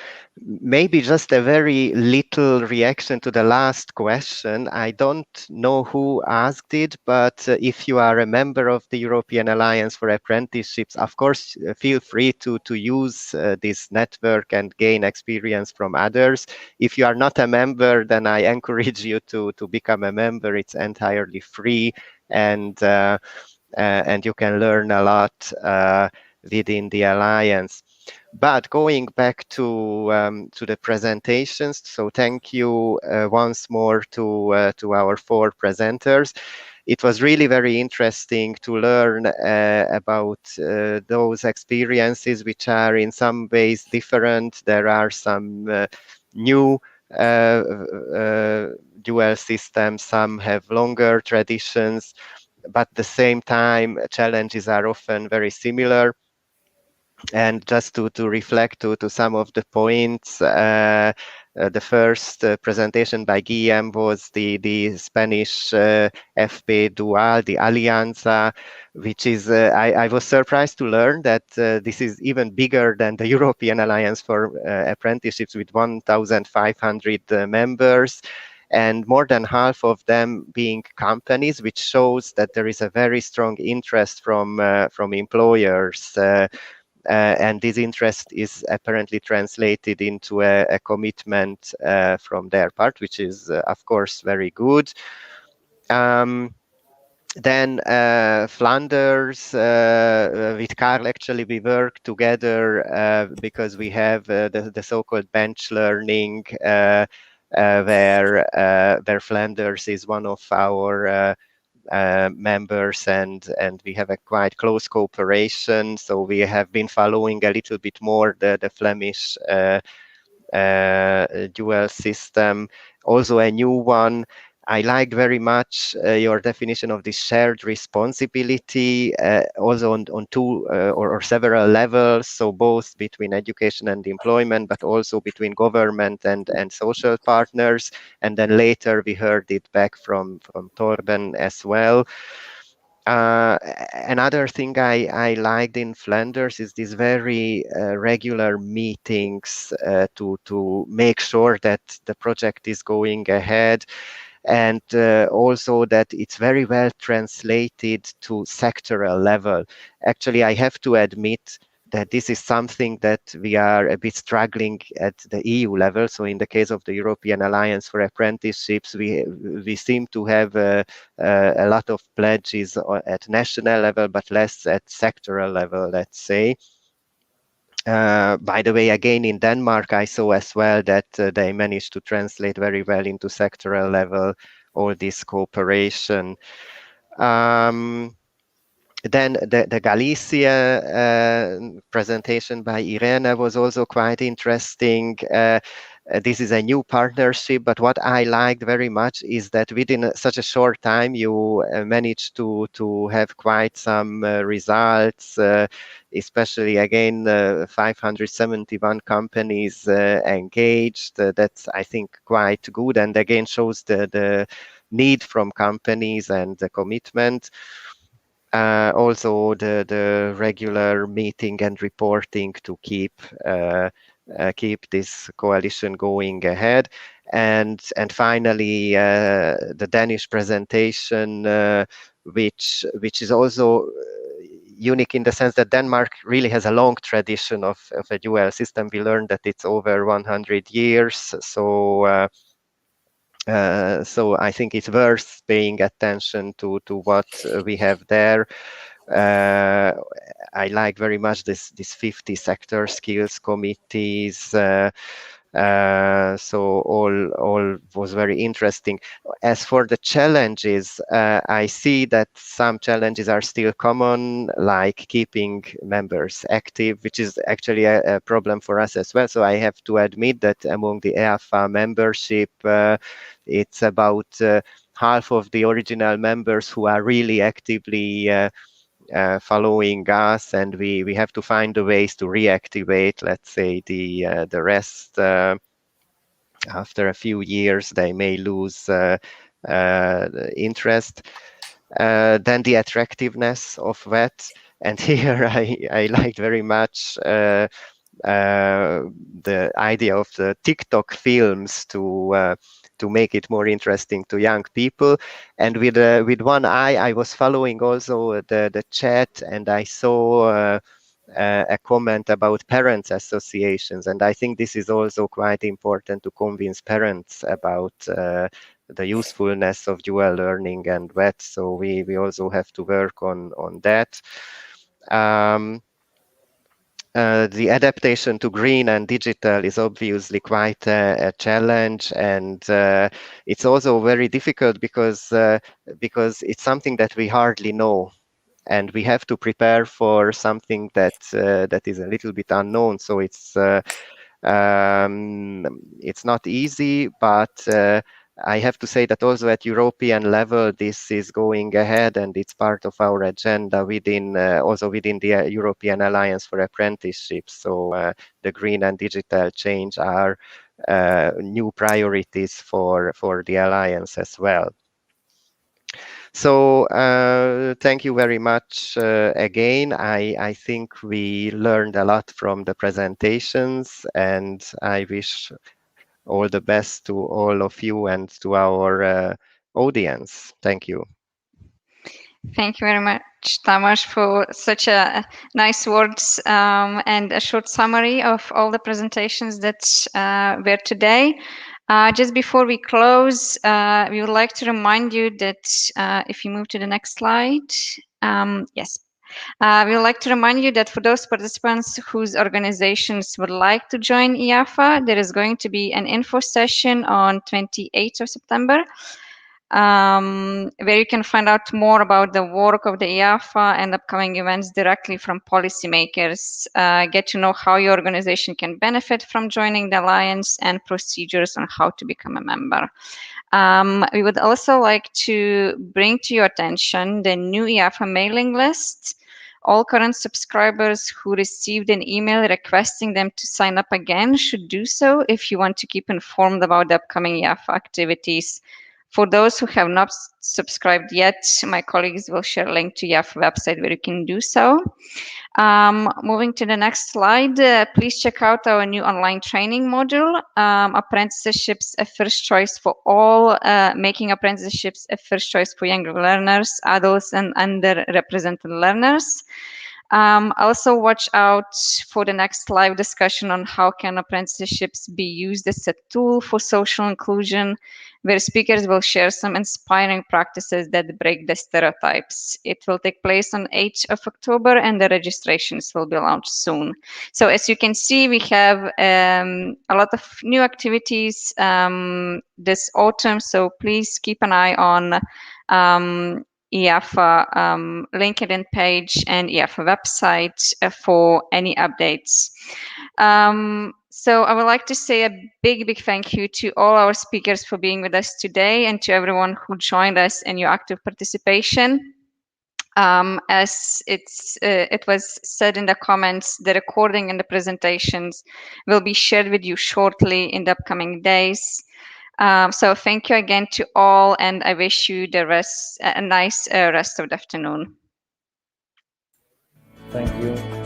[SPEAKER 2] Maybe just a very little reaction to the last question. I don't know who asked it, but if you are a member of the European Alliance for Apprenticeships, of course, feel free to use this network and gain experience from others. If you are not a member, then I encourage you to become a member. It's entirely free. And you can learn a lot within the alliance. But going back to the presentations, so thank you once more to our 4 presenters. It was really very interesting to learn about those experiences, which are in some ways different. There are some new dual systems, some have longer traditions, but at the same time, challenges are often very similar. And just to reflect to some of the points, the first presentation by Guillaume was the Spanish FP Dual, the Alianza, which is, I was surprised to learn that this is even bigger than the European Alliance for Apprenticeships with 1,500 members, and more than half of them being companies, which shows that there is a very strong interest from employers. And this interest is apparently translated into a commitment from their part, which is, of course, very good. Then Flanders, with Karl, actually, we work together because we have the so-called bench learning, where Flanders is one of our members, and we have a quite close cooperation. So we have been following a little bit more the Flemish dual system, also a new one. I liked very much your definition of this shared responsibility, also on 2 or several levels, so both between education and employment, but also between government and social partners. And then later we heard it back from Torben as well. Another thing I liked in Flanders is these very regular meetings to make sure that the project is going ahead, and also that it's very well translated to sectoral level. Actually, I have to admit that this is something that we are a bit struggling at the EU level. So in the case of the European Alliance for Apprenticeships, we seem to have a lot of pledges at national level, but less at sectoral level, let's say. By the way, again, in Denmark, I saw as well that they managed to translate very well into sectoral level all this cooperation. Then the Galician presentation by Irene was also quite interesting. this is a new partnership, but what I liked very much is that within such a short time you managed to have quite some results, especially again 571 companies engaged. That's, I think, quite good, and again shows the need from companies and the commitment. Also the regular meeting and reporting to keep this coalition going ahead. And finally, the Danish presentation, which is also unique in the sense that Denmark really has a long tradition of a dual system. We learned that it's over 100 years. So so I think it's worth paying attention to what we have there. I like very much this 50 sector skills committees. So all was very interesting. As for the challenges, I see that some challenges are still common, like keeping members active, which is actually a problem for us as well. So I have to admit that among the EAfA membership, it's about half of the original members who are really actively following us, and we have to find the ways to reactivate, let's say, the rest. After a few years, they may lose interest. Then the attractiveness of VET, and here I liked very much the idea of the TikTok films to make it more interesting to young people. And with one eye, I was following also the chat, and I saw a comment about parents associations, and I think this is also quite important to convince parents about the usefulness of dual learning and VET. So we also have to work on that. The adaptation to green and digital is obviously quite a challenge, and it's also very difficult because it's something that we hardly know, and we have to prepare for something that that is a little bit unknown. So it's not easy, but I have to say that also at European level, this is going ahead, and it's part of our agenda within also within the European Alliance for Apprenticeships. So the green and digital change are new priorities for the Alliance as well. So thank you very much again. I think we learned a lot from the presentations, and I wish all the best to all of you and to our audience. Thank you.
[SPEAKER 1] Thank you very much, Tamas, for such a nice words and a short summary of all the presentations that were today. Just before we close, we would like to remind you that if you move to the next slide, yes. We would like to remind you that for those participants whose organizations would like to join EAfA, there is going to be an info session on 28th of September, where you can find out more about the work of the EAfA and upcoming events directly from policymakers, get to know how your organization can benefit from joining the Alliance, and procedures on how to become a member. We would also like to bring to your attention the new EAfA mailing list. All current subscribers who received an email requesting them to sign up again should do so if you want to keep informed about the upcoming EAfA activities. For those who have not subscribed yet, my colleagues will share a link to EAfA website where you can do so. Moving to the next slide, please check out our new online training module, Apprenticeships, a first choice for all, making apprenticeships a first choice for younger learners, adults, and underrepresented learners. Also watch out for the next live discussion on how can apprenticeships be used as a tool for social inclusion, where speakers will share some inspiring practices that break the stereotypes. It will take place on 8th of October, and the registrations will be launched soon. So as you can see, we have a lot of new activities this autumn, so please keep an eye on EAfA LinkedIn page and EAfA website for any updates. So I would like to say a big thank you to all our speakers for being with us today and to everyone who joined us in your active participation. As it was said in the comments, the recording and the presentations will be shared with you shortly in the upcoming days. So thank you again to all, and I wish you a nice rest of the afternoon.
[SPEAKER 3] Thank you.